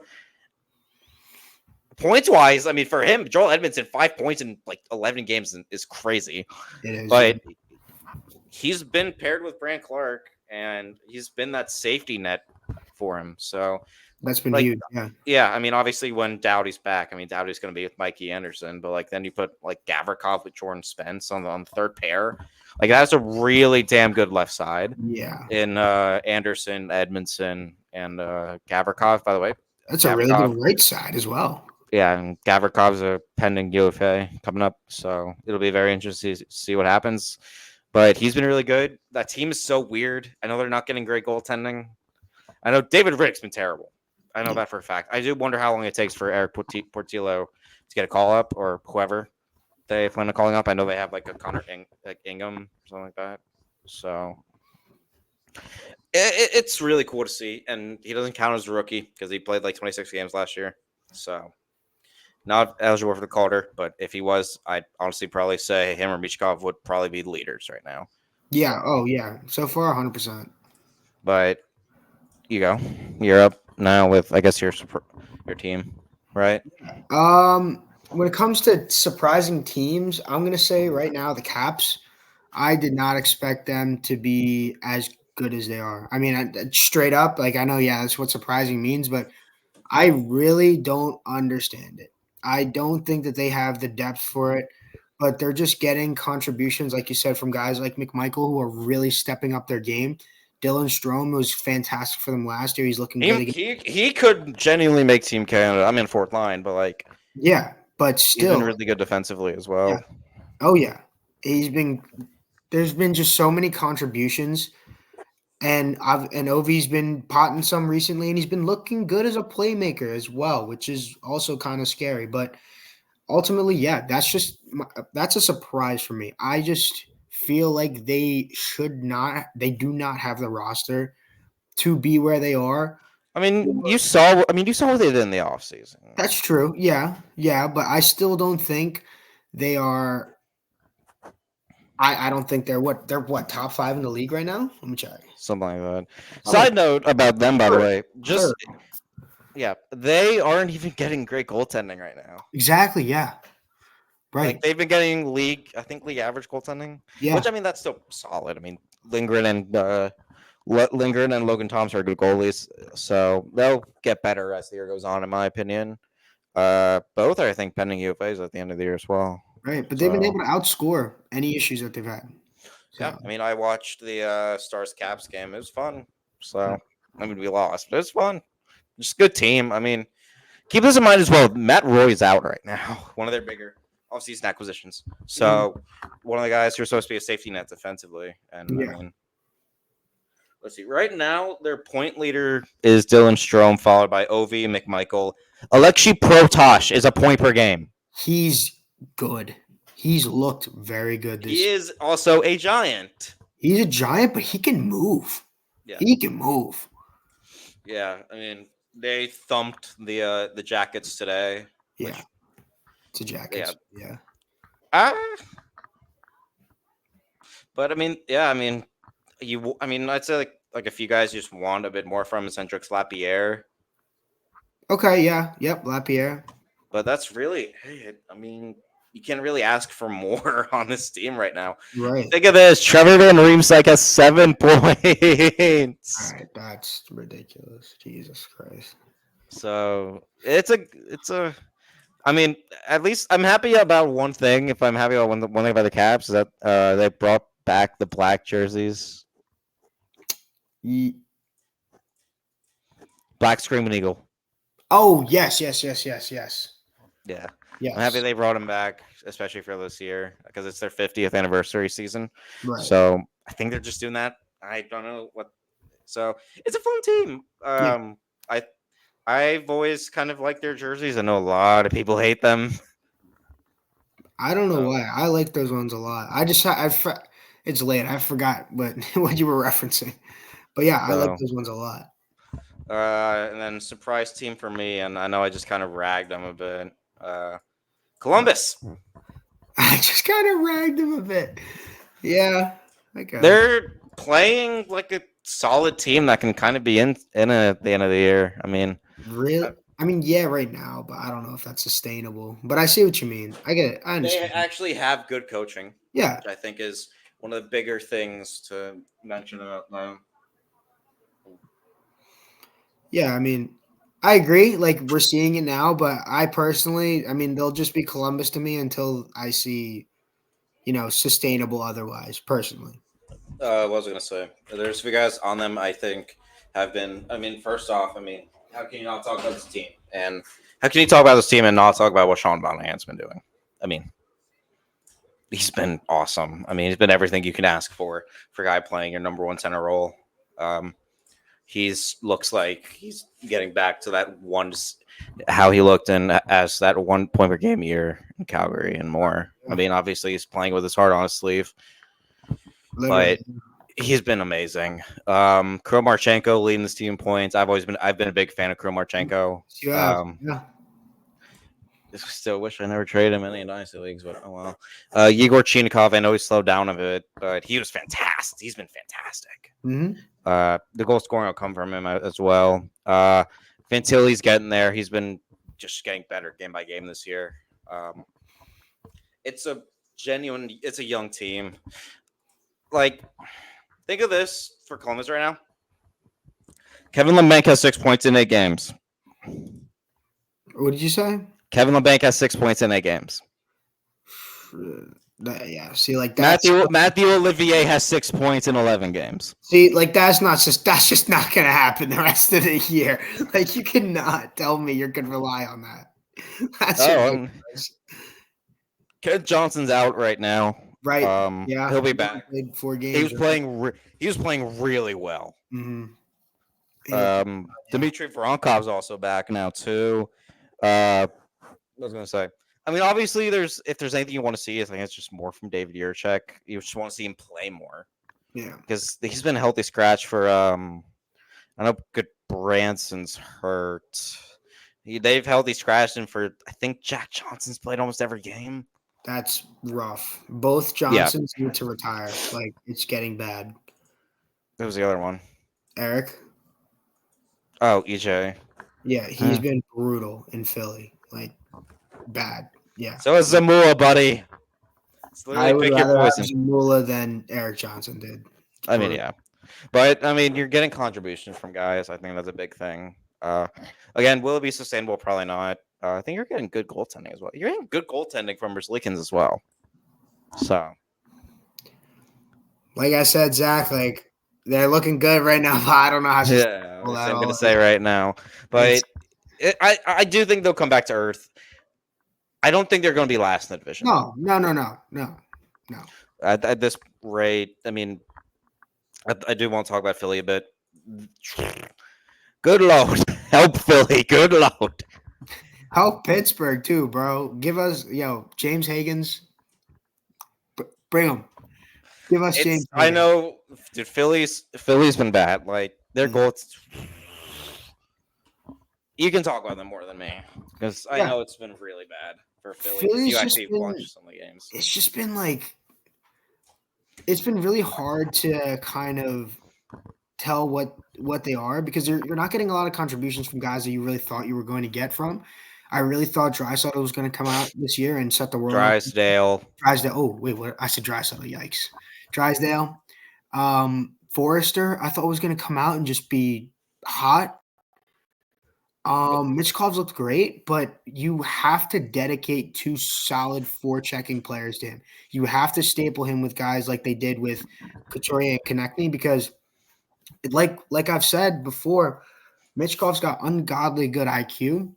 Points wise, I mean, for him, Joel Edmondson, 5 points in like 11 games is crazy. It is. Yeah. But he's been paired with Brant Clark, and he's been that safety net for him. So, That's been like, huge. Yeah. yeah, I mean, obviously when Doughty's back, I mean, Doughty's going to be with Mikey Anderson, but like then you put like Gavrikov with Jordan Spence on the third pair. Like that's a really damn good left side Yeah. in Anderson, Edmondson, and Gavrikov. By the way, That's a really Gavrikov, good right side as well. yeah, and Gavrikov's a pending UFA coming up, so it'll be very interesting to see what happens. But he's been really good. That team is so weird. I know they're not getting great goaltending. I know David Rick's been terrible. I know Yeah. that for a fact. I do wonder how long it takes for Eric Portillo to get a call up or whoever they plan on calling up. I know they have like a Connor Ingham, something like that. So it's really cool to see. And he doesn't count as a rookie because he played like 26 games last year. So not eligible for the Calder, but if he was, I'd honestly probably say him or Michkov would probably be the leaders right now. Yeah. So, Oh, yeah. So far, 100%. but you're up now with I guess your team, right? When it comes to surprising teams, I'm gonna say right now the Caps. I did not expect them to be as good as they are. I mean, straight up, like I know, yeah, that's what surprising means, but I really don't understand it. I don't think that they have the depth for it, but they're just getting contributions, like you said, from guys like McMichael who are really stepping up their game. Dylan Strome was fantastic for them last year. He's looking good again. He could genuinely make Team Canada. I'm in fourth line, but like Yeah, but he's been still, really good defensively as yeah. well. Oh yeah, he's been. There's been just so many contributions, and Ovi's been potting some recently, and he's been looking good as a playmaker as well, which is also kind of scary. But ultimately, yeah, that's a surprise for me. I just feel like they do not have the roster to be where they are. I mean, you saw what they did in the offseason. That's true. Yeah, yeah, but I still don't think they are. I don't think they're what top 5 in the league right now. Let me check. Something like that. Probably Side note about them, by the third. way, just Third. yeah, they aren't even getting great goaltending right now. Exactly. Yeah. Right. Like they've been getting I think league average goaltending, Yeah. which I mean that's still solid. I mean Lindgren and Logan Thompson are good goalies, so they'll get better as the year goes on, in my opinion. Both are, I think, pending UFAs at the end of the year as well. Right. But they've been So able to outscore any issues that they've had. yeah, So I mean, I watched the Stars Caps game. It was fun. So I mean, we lost, but it was fun. Just a good team. I mean, keep this in mind as well. Matt Roy's out right now. One of their bigger offseason acquisitions. So one of the guys who are supposed to be a safety net defensively. And yeah. I mean, let's see. Right now, their point leader is Dylan Strome, followed by Ovi McMichael. Alexei Protosh is a point per game. He's good. He's looked very good He is also a giant. He's a giant, but he can move. Yeah. He can move. Yeah, I mean, they thumped the Jackets today. Yeah. It's a Jackets. Yeah. But I mean, yeah, I mean, I'd say like like if you guys just want a bit more from Cendrix Lapierre, Okay, yeah, yep, Lapierre. but that's really, hey, I mean, you can't really ask for more on this team right now. Right. Think of this: Trevor Van Riemsdyk has 7 points. All right, that's ridiculous. Jesus Christ. So it's a. I mean, at least I'm happy about one thing. If I'm happy about one thing about the Caps is that they brought back the black jerseys, Ye- black Screaming Eagle. Oh, yes, yes, yes, yes, yes. Yeah, Yes. I'm happy they brought them back, especially for this year because it's their 50th anniversary season. Right. So I think they're just doing that. I don't know what. So it's a fun team. Yeah. I've always kind of liked their jerseys. I know a lot of people hate them. I don't know So, why. I like those ones a lot. It's late. I forgot what you were referencing. But yeah, I like so those ones a lot. and then surprise team for me, and I know I just kind of ragged them a bit. Columbus. I just kind of ragged them a bit. Yeah, I got it. They're playing like a solid team that can kind of be in at the end of the year. I mean, Really? I mean, yeah, right now, but I don't know if that's sustainable. But I see what you mean. I get it. I they understand. actually have good coaching, Yeah, which I think is one of the bigger things to mention about them. yeah. I mean, I agree. Like we're seeing it now, but I personally, I mean, they'll just be Columbus to me until I see, sustainable otherwise. Personally. What was I gonna say? There's a few guys on them I think have been. I mean, first off, I mean, how can you not talk about this team? And how can you talk about this team and not talk about what Sean Monahan's been doing? I mean, he's been awesome. I mean, he's been everything you can ask for a guy playing your number one center role. He's looks like he's getting back to that one, how he looked in as that 1 point per game year in Calgary and more. I mean, obviously he's playing with his heart on his sleeve, Literally. but he's been amazing. Kromarchenko leading this team in points. I've been a big fan of Kromarchenko. Yeah. Yeah. Still wish I never traded him in any dynasty leagues, but oh well. Yegor Chinikov, I know he slowed down a bit, but he was fantastic. He's been fantastic. Mm-hmm. The goal scoring will come from him as well. Fantilli's getting there. He's been just getting better game by game this year. It's a young team. Like, think of this for Columbus right now. Kevin Labanc has 6 points in 8 games. What did you say? Kevin Labanc has 6 points in 8 games. Yeah. See, like that. Matthew Olivier has 6 points in 11 games. See, like that's just not gonna happen the rest of the year. Like you cannot tell me you're gonna rely on that. That's Kent Johnson's out right now. right. Yeah, he'll be back. Played 4 games. He was playing. He was playing really well. Mm-hmm. Dmitry Voronkov's also back now too. What was I gonna say? I mean, obviously, if there's anything you want to see, I think it's just more from David Jiricek. You just want to see him play more. Yeah, because he's been a healthy scratch for. I know good Branson's hurt. They've healthy scratched him for. I think Jack Johnson's played almost every game. That's rough. Both Johnsons need to retire. Like it's getting bad. Who was the other one? Eric. Oh, EJ. Yeah, he's been brutal in Philly. Like bad. Yeah. So is Zamula, buddy. I would rather have Zamula than Eric Johnson did. I mean, yeah. But, I mean, you're getting contributions from guys. I think that's a big thing. Again, will it be sustainable? Probably not. I think you're getting good goaltending as well. You're getting good goaltending from Merzlikins as well. So. Like I said, Zach, like, they're looking good right now, but I don't know how to. Yeah, I'm going to say right now. But I do think they'll come back to earth. I don't think they're going to be last in the division. No. At this rate, I mean, I do want to talk about Philly a bit. Good Lord. Help Philly. Good Lord. Help Pittsburgh, too, bro. Give us, James Higgins. Bring him. Give us James Higgins. I know, dude, Philly's been bad. Like, their goals. You can talk about them more than me. Because I know it's been really bad for Philly. You actually watch some of the games. It's just been like, it's been really hard to kind of tell what they are because you're not getting a lot of contributions from guys that you really thought you were going to get from. I really thought Draisaitl was going to come out this year and set the world on Drysdale. Drysdale. Oh wait, what I said Draisaitl. Yikes, Drysdale. Forrester, I thought was going to come out and just be hot. Michkov looked great, but you have to dedicate 2 solid forechecking players to him. You have to staple him with guys like they did with Couturier and Konechny because, like I've said before, Michkov's got ungodly good IQ.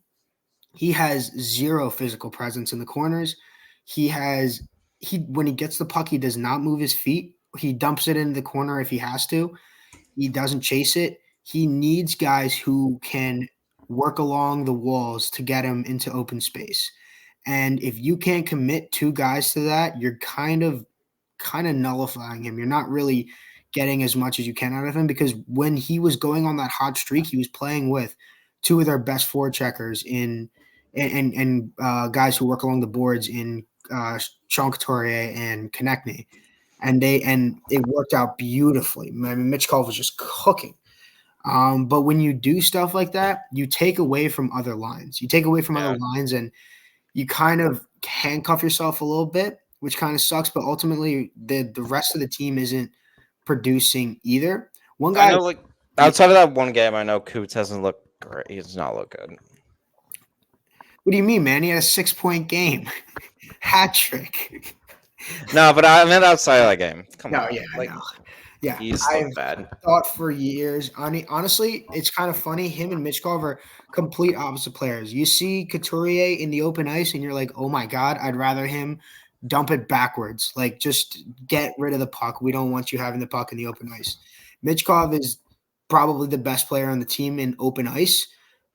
He has 0 physical presence in the corners. He when he gets the puck, he does not move his feet. He dumps it into the corner if he has to. He doesn't chase it. He needs guys who can work along the walls to get him into open space. And if you can't commit 2 guys to that, you're kind of nullifying him. You're not really getting as much as you can out of him because when he was going on that hot streak, he was playing with 2 of their best forecheckers in and guys who work along the boards in Sean Couturier and Konechny. And it worked out beautifully. I mean, Michkov was just cooking. But when you do stuff like that, you take away from other lines. You take away from other lines, and you kind of handcuff yourself a little bit, which kind of sucks. But ultimately, the rest of the team isn't producing either. One guy, I know, like outside of that one game, I know Coots hasn't looked great. He does not look good. What do you mean, man? He had a 6-point game, hat trick. No, but I meant outside of that game. Come on, yeah, like, no. Yeah, he's I've bad. thought for years. Honestly, it's kind of funny. Him and Michkov are complete opposite players. You see Couturier in the open ice, and you're like, "Oh my god, I'd rather him dump it backwards. Like, just get rid of the puck. We don't want you having the puck in the open ice." Michkov is probably the best player on the team in open ice,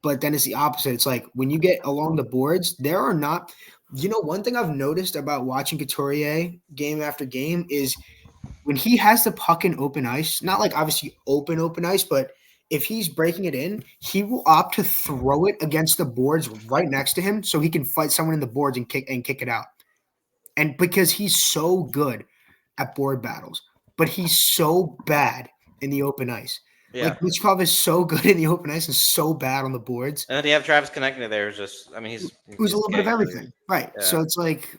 but then it's the opposite. It's like when you get along the boards, there are not. One thing I've noticed about watching Couturier game after game is when he has the puck in open ice, not like obviously open ice, but if he's breaking it in, he will opt to throw it against the boards right next to him so he can fight someone in the boards and kick it out. And because he's so good at board battles, but he's so bad in the open ice. Yeah. Like Michkov is so good in the open ice and so bad on the boards. And then you have Travis Konechny there. Just, I mean, he's a little bit of everything, right? Yeah. So it's like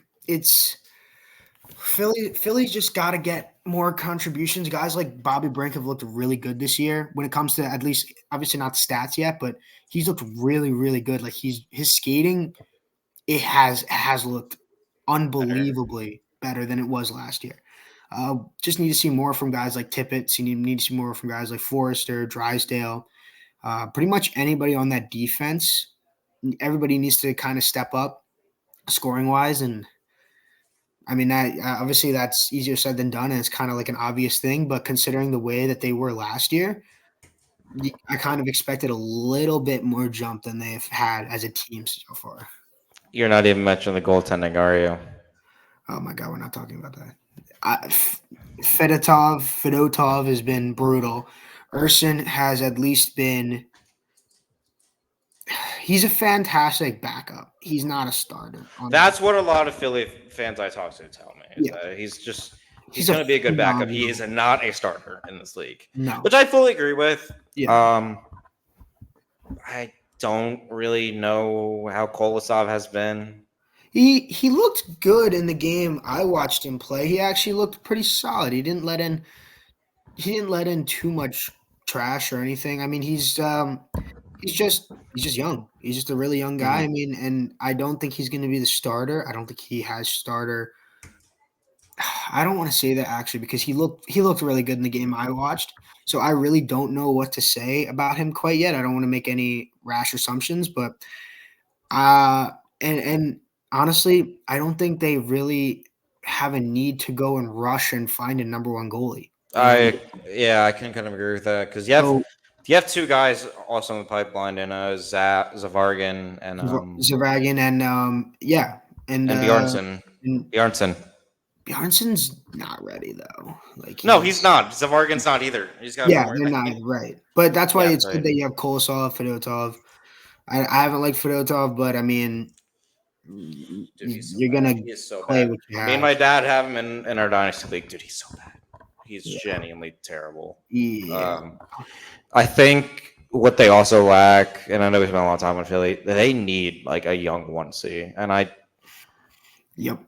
Philly's just got to get more contributions. Guys like Bobby Brink have looked really good this year when it comes to, at least, obviously not stats yet, but he's looked really, really good. Like his skating, it has looked unbelievably better than it was last year. Just need to see more from guys like Tippett. Need to see more from guys like Forrester, Drysdale. Pretty much anybody on that defense. Everybody needs to kind of step up scoring wise, and I mean, that obviously that's easier said than done, and it's kind of like an obvious thing. But considering the way that they were last year, I kind of expected a little bit more jump than they've had as a team so far. You're not even mentioning the goaltending, are you? Oh my God, we're not talking about that. Fedotov has been brutal. Urson has at least been. He's a fantastic backup. He's not a starter. That's what a lot of Philly fans I talk to tell me. He's going to be a good backup. He is not a starter in this league. No. Which I fully agree with. Yeah. I don't really know how Kolosov has been. He looked good in the game I watched him play. He actually looked pretty solid. He didn't let in too much trash or anything. I mean, he's just young. He's just a really young guy. Mm-hmm. I mean, and I don't think he's going to be the starter. I don't think he has starter. I don't want to say that actually because he looked really good in the game I watched. So I really don't know what to say about him quite yet. I don't want to make any rash assumptions, but and honestly, I don't think they really have a need to go and rush and find a number one goalie. I can kind of agree with that because you have 2 guys also in the pipeline, and Zavargin and Zavargin and Bjornsson. Bjornsson's not ready though. He's not. Zavargin's not either. He's got they're not right. But that's why it's good that you have Kolosov, Fedotov. I haven't liked Fedotov, but I mean, you're gonna so play bad. what you have. Me and my dad have him in our dynasty league. Dude, he's so bad. He's Yeah. genuinely terrible. Yeah. I think what they also lack, and I know we spent a lot of time on Philly, they need like a young 1C. And Yep.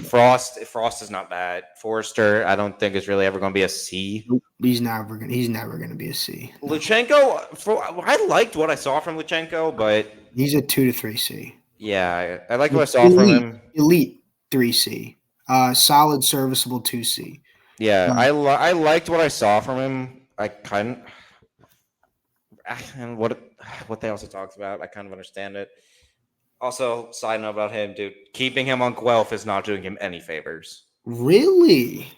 Frost is not bad. Forrester, I don't think is really ever going to be a C. Nope. He's never gonna be a C. No. Luchenko, I liked what I saw from Luchenko, but He's a 2 to 3 C. yeah, I like what I saw from him. Elite 3 C. Solid, serviceable 2 C. Yeah, I liked what I saw from him. And what they also talked about, I kind of understand it. Also, side note about him, dude, keeping him on Guelph is not doing him any favors. Really?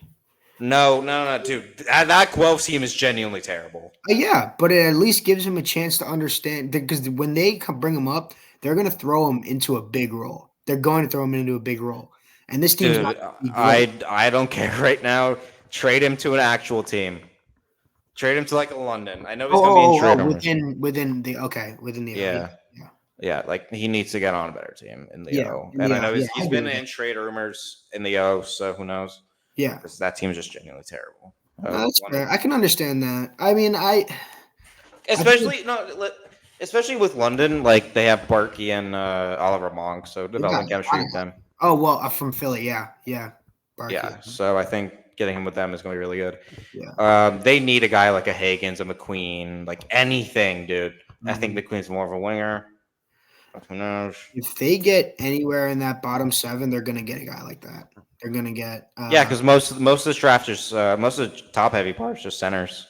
No, dude. That Guelph team is genuinely terrible. Yeah, but it at least gives him a chance to understand because when they bring him up, they're going to throw him into a big role. They're going to throw him into a big role, and this team's Dude, not. I don't care right now. Trade him to an actual team. Trade him to like a London. I know he's going to be in trade rumors. within the Yeah, like he needs to get on a better team in the Yeah, O. in And the I know O, he's yeah, I been agree with in trade rumors in the O, so who knows? Yeah, Because that team is just genuinely terrible. that's fair. I can understand that. I mean, especially with London, like they have Barkey and Oliver Monk, so developing chemistry with them. Oh well, from Philly, yeah. Barkey. Yeah, so I think getting him with them is going to be really good. Yeah. They need a guy like a Higgins, a McQueen, like anything, dude. I think McQueen's more of a winger. But who knows? If they get anywhere in that bottom 7, they're gonna get a guy like that. They're gonna get. Yeah, because most of this draft is most of the top heavy parts just centers.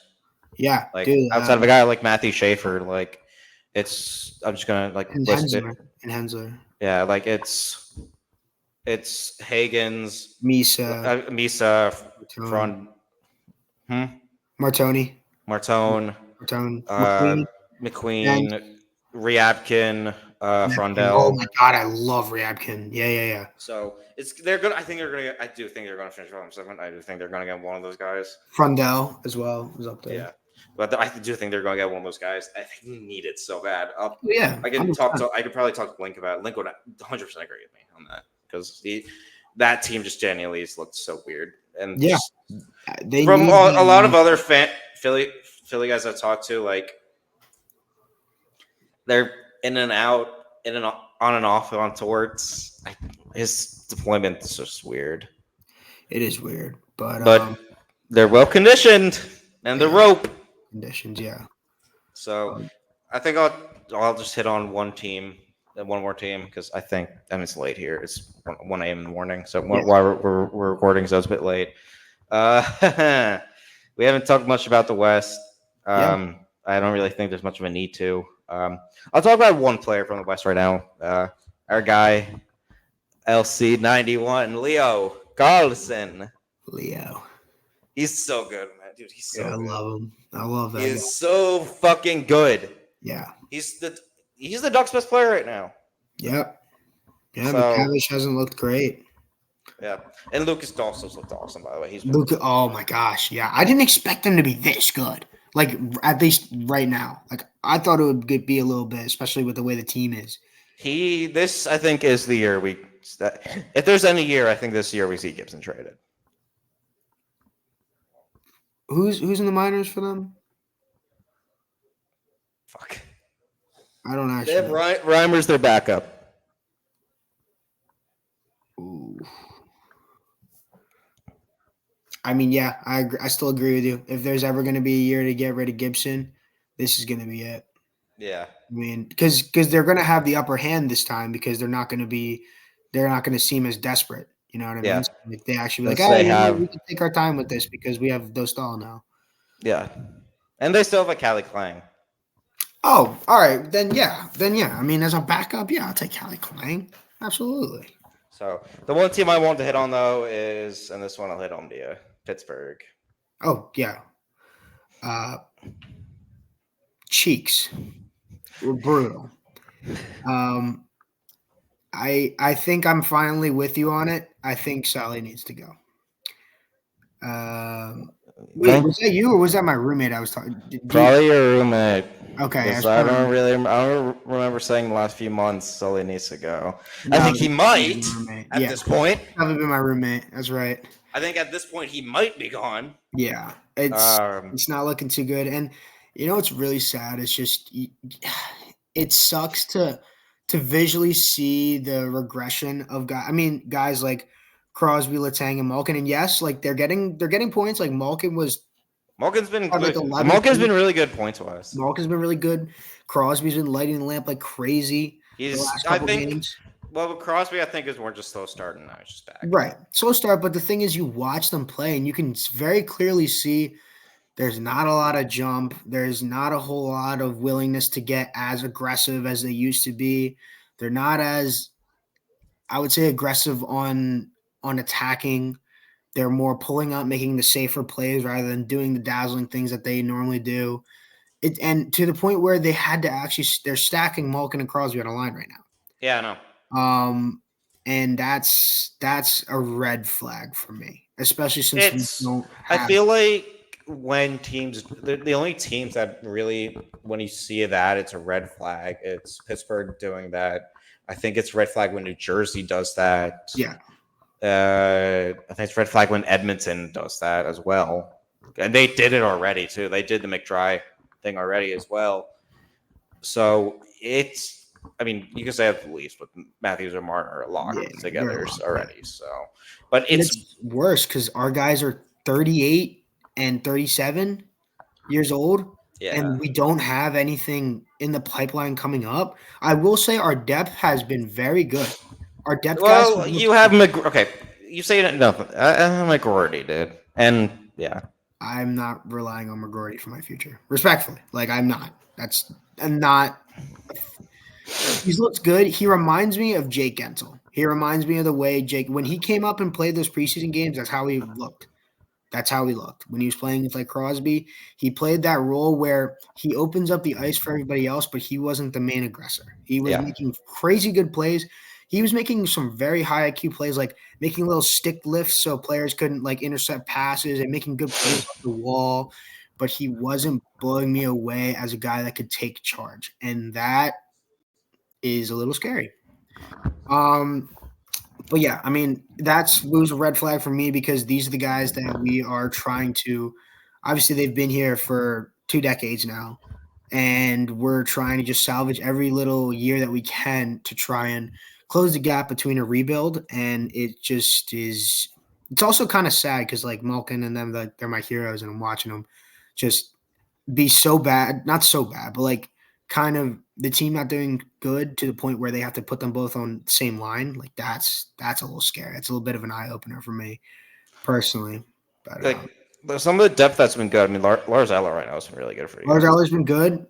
Yeah, Like dude, outside of a guy like Matthew Schaefer, like I'm just gonna like list it. And Hensler. Yeah, like it's Higgins, Misa, from Martone, McQueen, Ryabkin, Frondell. Oh my god, I love Ryabkin. Yeah. So I do think they're gonna finish bottom 7. I do think they're gonna get one of those guys. Frondell as well is up there. Yeah. But I do think they're going to get one of those guys. I think we need it so bad. Yeah, I could probably talk to Link about it. Link would 100% agree with me on that because that team just genuinely looked so weird. And yeah, from a lot of other Philly guys I've talked to, like they're in and out, on and off on towards. His deployment is just weird. It is weird, but they're well conditioned and the rope. Conditions, yeah. So I think I'll just hit on one more team because it's late here. It's 1 a.m. in the morning, so while we're recording, so it's a bit late. We haven't talked much about the West. I don't really think there's much of a need to. I'll talk about one player from the West right now. Our guy, LC91, Leo Carlson. Leo. He's so good, man. Dude, he's so good. I love him. I love that. He's so fucking good. Yeah. He's the Ducks' best player right now. Yep. Yeah, but McTavish hasn't looked great. Yeah. And Lucas Dawson's looked awesome, by the way. Oh my gosh. Yeah. I didn't expect him to be this good. Like, at least right now. Like, I thought it would be a little bit, especially with the way the team is. This, I think, is the year if there's any year, I think this year we see Gibson traded. Who's in the minors for them? Fuck. I don't actually. They have Reimer's their backup. Ooh. I mean, yeah, I agree. I still agree with you. If there's ever going to be a year to get rid of Gibson, this is going to be it. Yeah. I mean, because they're going to have the upper hand this time because they're not going to seem as desperate. You know what I mean? Yeah. So if they actually be like, we can take our time with this because we have Dostal now. Yeah. And they still have a Cali Clang. Oh, all right. Then yeah. I mean, as a backup, yeah, I'll take Cali Clang. Absolutely. So the one team I want to hit on, though, is, and this one I'll hit on to Pittsburgh. Oh, yeah. Cheeks were brutal. I think I'm finally with you on it. I think Sally needs to go. Wait, was that you or was that my roommate I was talking? Probably your roommate. Okay, Because as I per don't remember saying the last few months Sully needs to go. I no, think he might my roommate. at Yeah, this point. probably been my roommate. That's right. I think at this point he might be gone. Yeah, Um, it's not looking too good, and you know what's really sad is just it sucks to visually see the regression of guys. I mean, guys like Crosby, Letang, and Malkin, and yes, like they're getting points. Like Malkin was Malkin's been had like good. 11 Malkin's been points. really good points wise. Malkin's been really good. Crosby's been lighting the lamp like crazy the last I couple think, games. well, with Crosby, I think is more just slow starting now. He's just back. Right, slow start, but the thing is, you watch them play, and you can very clearly see there's not a lot of jump. There's not a whole lot of willingness to get as aggressive as they used to be. They're not as, I would say, aggressive on attacking. They're more pulling up, making the safer plays rather than doing the dazzling things that they normally do. And to the point where they had to actually, they're stacking Malkin and Crosby on a line right now. Yeah, I know. And that's a red flag for me, especially since we don't I have. feel like when teams, the only teams that really, when you see that, it's a red flag. It's Pittsburgh doing that. I think it's red flag when New Jersey does that. Yeah. I think it's red flag when Edmonton does that as well. And they did it already too. They did the McDry thing already as well. So it's, I mean, you can say at the least, but Matthews and Martin are locked together already. So, but it's worse because our guys are 38 and 37 years old, and we don't have anything in the pipeline coming up. I will say our depth has been very good. Our depth guys. Well, you have okay. You say nothing. McGroarty did, and yeah, I'm not relying on McGroarty for my future. Respectfully, like I'm not. I'm not. He's looked good. He reminds me of Jake Gensel. He reminds me of the way Jake, when he came up and played those preseason games, that's how he looked. That's how he looked. When he was playing with like Crosby, he played that role where he opens up the ice for everybody else, but he wasn't the main aggressor. He was making crazy good plays. He was making some very high IQ plays, like making little stick lifts so players couldn't like intercept passes and making good plays off the wall. But he wasn't blowing me away as a guy that could take charge. And that is a little scary. But yeah, I mean, was a red flag for me because these are the guys that we are trying to. Obviously, they've been here for 2 decades now, and we're trying to just salvage every little year that we can to try and close the gap between a rebuild. And it just is. It's also kind of sad because like Malkin and them, they're my heroes, and I'm watching them just be so bad. Not so bad, but like kind of the team not doing good to the point where they have to put them both on the same line. Like that's a little scary. It's a little bit of an eye opener for me personally. But some of the depth that's been good. I mean, Lars Eller right now has been really good for you. Lars Eller's been good.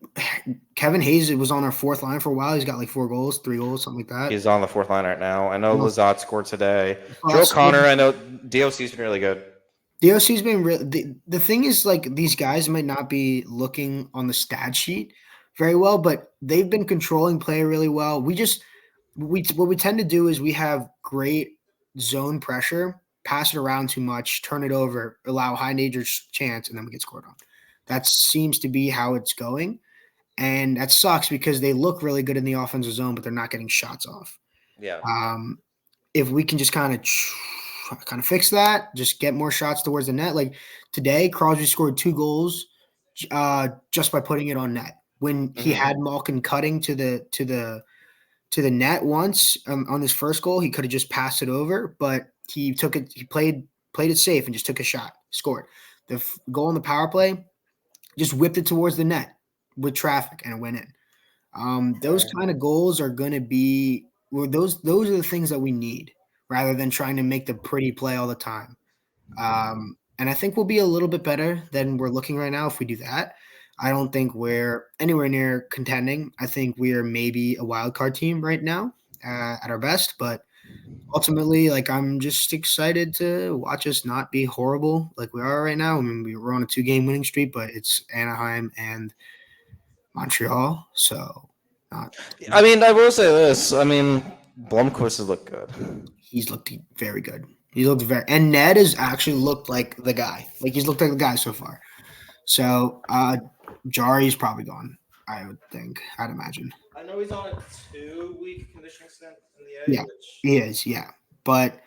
Kevin Hayes was on our fourth line for a while. He's got like 4 goals, 3 goals, something like that. He's on the fourth line right now. I know Lizotte scored today. Joe Connor, I know DOC's been really good. DOC's been really. The thing is, like, these guys might not be looking on the stat sheet very well, but they've been controlling play really well. What we tend to do is we have great zone pressure, pass it around too much, turn it over, allow high danger chance, and then we get scored on. That seems to be how it's going, and that sucks because they look really good in the offensive zone, but they're not getting shots off. Yeah. If we can just kind of fix that, just get more shots towards the net. Like today, Crosby scored 2 goals just by putting it on net. When he had Malkin cutting to the net once on his first goal, he could have just passed it over, but he took it. He played it safe and just took a shot, scored. The goal on the power play, just whipped it towards the net with traffic, and it went in. Those kind of goals are going to be those are the things that we need rather than trying to make the pretty play all the time. And I think we'll be a little bit better than we're looking right now if we do that. I don't think we're anywhere near contending. I think we are maybe a wild card team right now at our best, but ultimately, like I'm just excited to watch us not be horrible like we are right now. I mean, we're on a 2-game winning streak, but it's Anaheim and Montreal, so not. I mean, I will say this. I mean, Blomqvist has looked good. He's looked very good. And Ned has actually looked like the guy. Like he's looked like the guy so far. So Jari's probably gone. I would think. I'd imagine. I know he's on a 2-week conditioning stint in the A. Yeah, he is. Yeah, but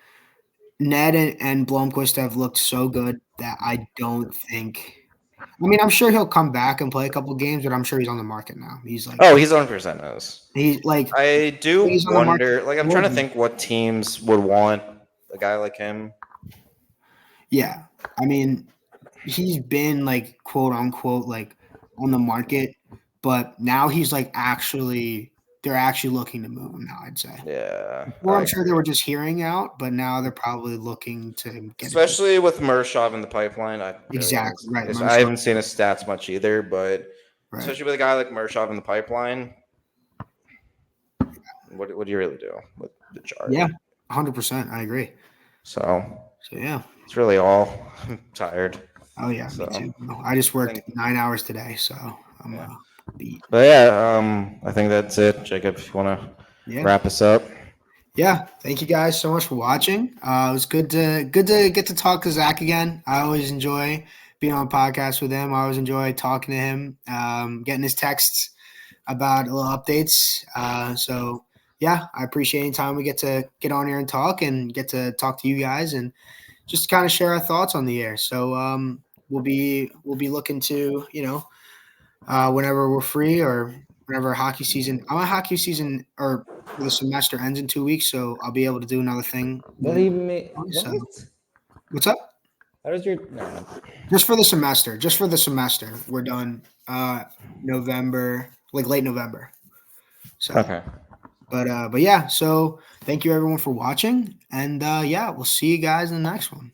Ned and Blomqvist have looked so good that I don't think. I mean, I'm sure he'll come back and play a couple games, but I'm sure he's on the market now. He's like, Oh, he's 100% knows. he's like, I do he's on the market. wonder. Like, I'm trying to think what teams would want a guy like him. Yeah, I mean, he's been like quote unquote like on the market, but now he's like they're actually looking to move him now. I'd say. Yeah. Well, I'm sure they were just hearing out, but now they're probably looking to get especially with Mershov in the pipeline. Exactly, right. I haven't seen his stats much either, but right. especially with a guy like Mershov in the pipeline, what do you really do with the chart? Yeah, 100%. I agree. So yeah, it's really all. I'm tired. Oh yeah, me too. I just worked 9 hours today, so I'm beat. But yeah, I think that's it, Jacob. If you want to wrap us up. Yeah, thank you guys so much for watching. It was good to get to talk to Zach again. I always enjoy being on a podcast with him. I always enjoy talking to him, getting his texts about little updates. So yeah, I appreciate any time we get to get on here and talk to you guys and just kind of share our thoughts on the air. So we'll be looking to whenever we're free or whenever hockey season. My hockey season or the semester ends in 2 weeks, so I'll be able to do another thing. What's up? How does your Just for the semester, we're done. November, like late November. So okay. But yeah, so thank you everyone for watching, and we'll see you guys in the next one.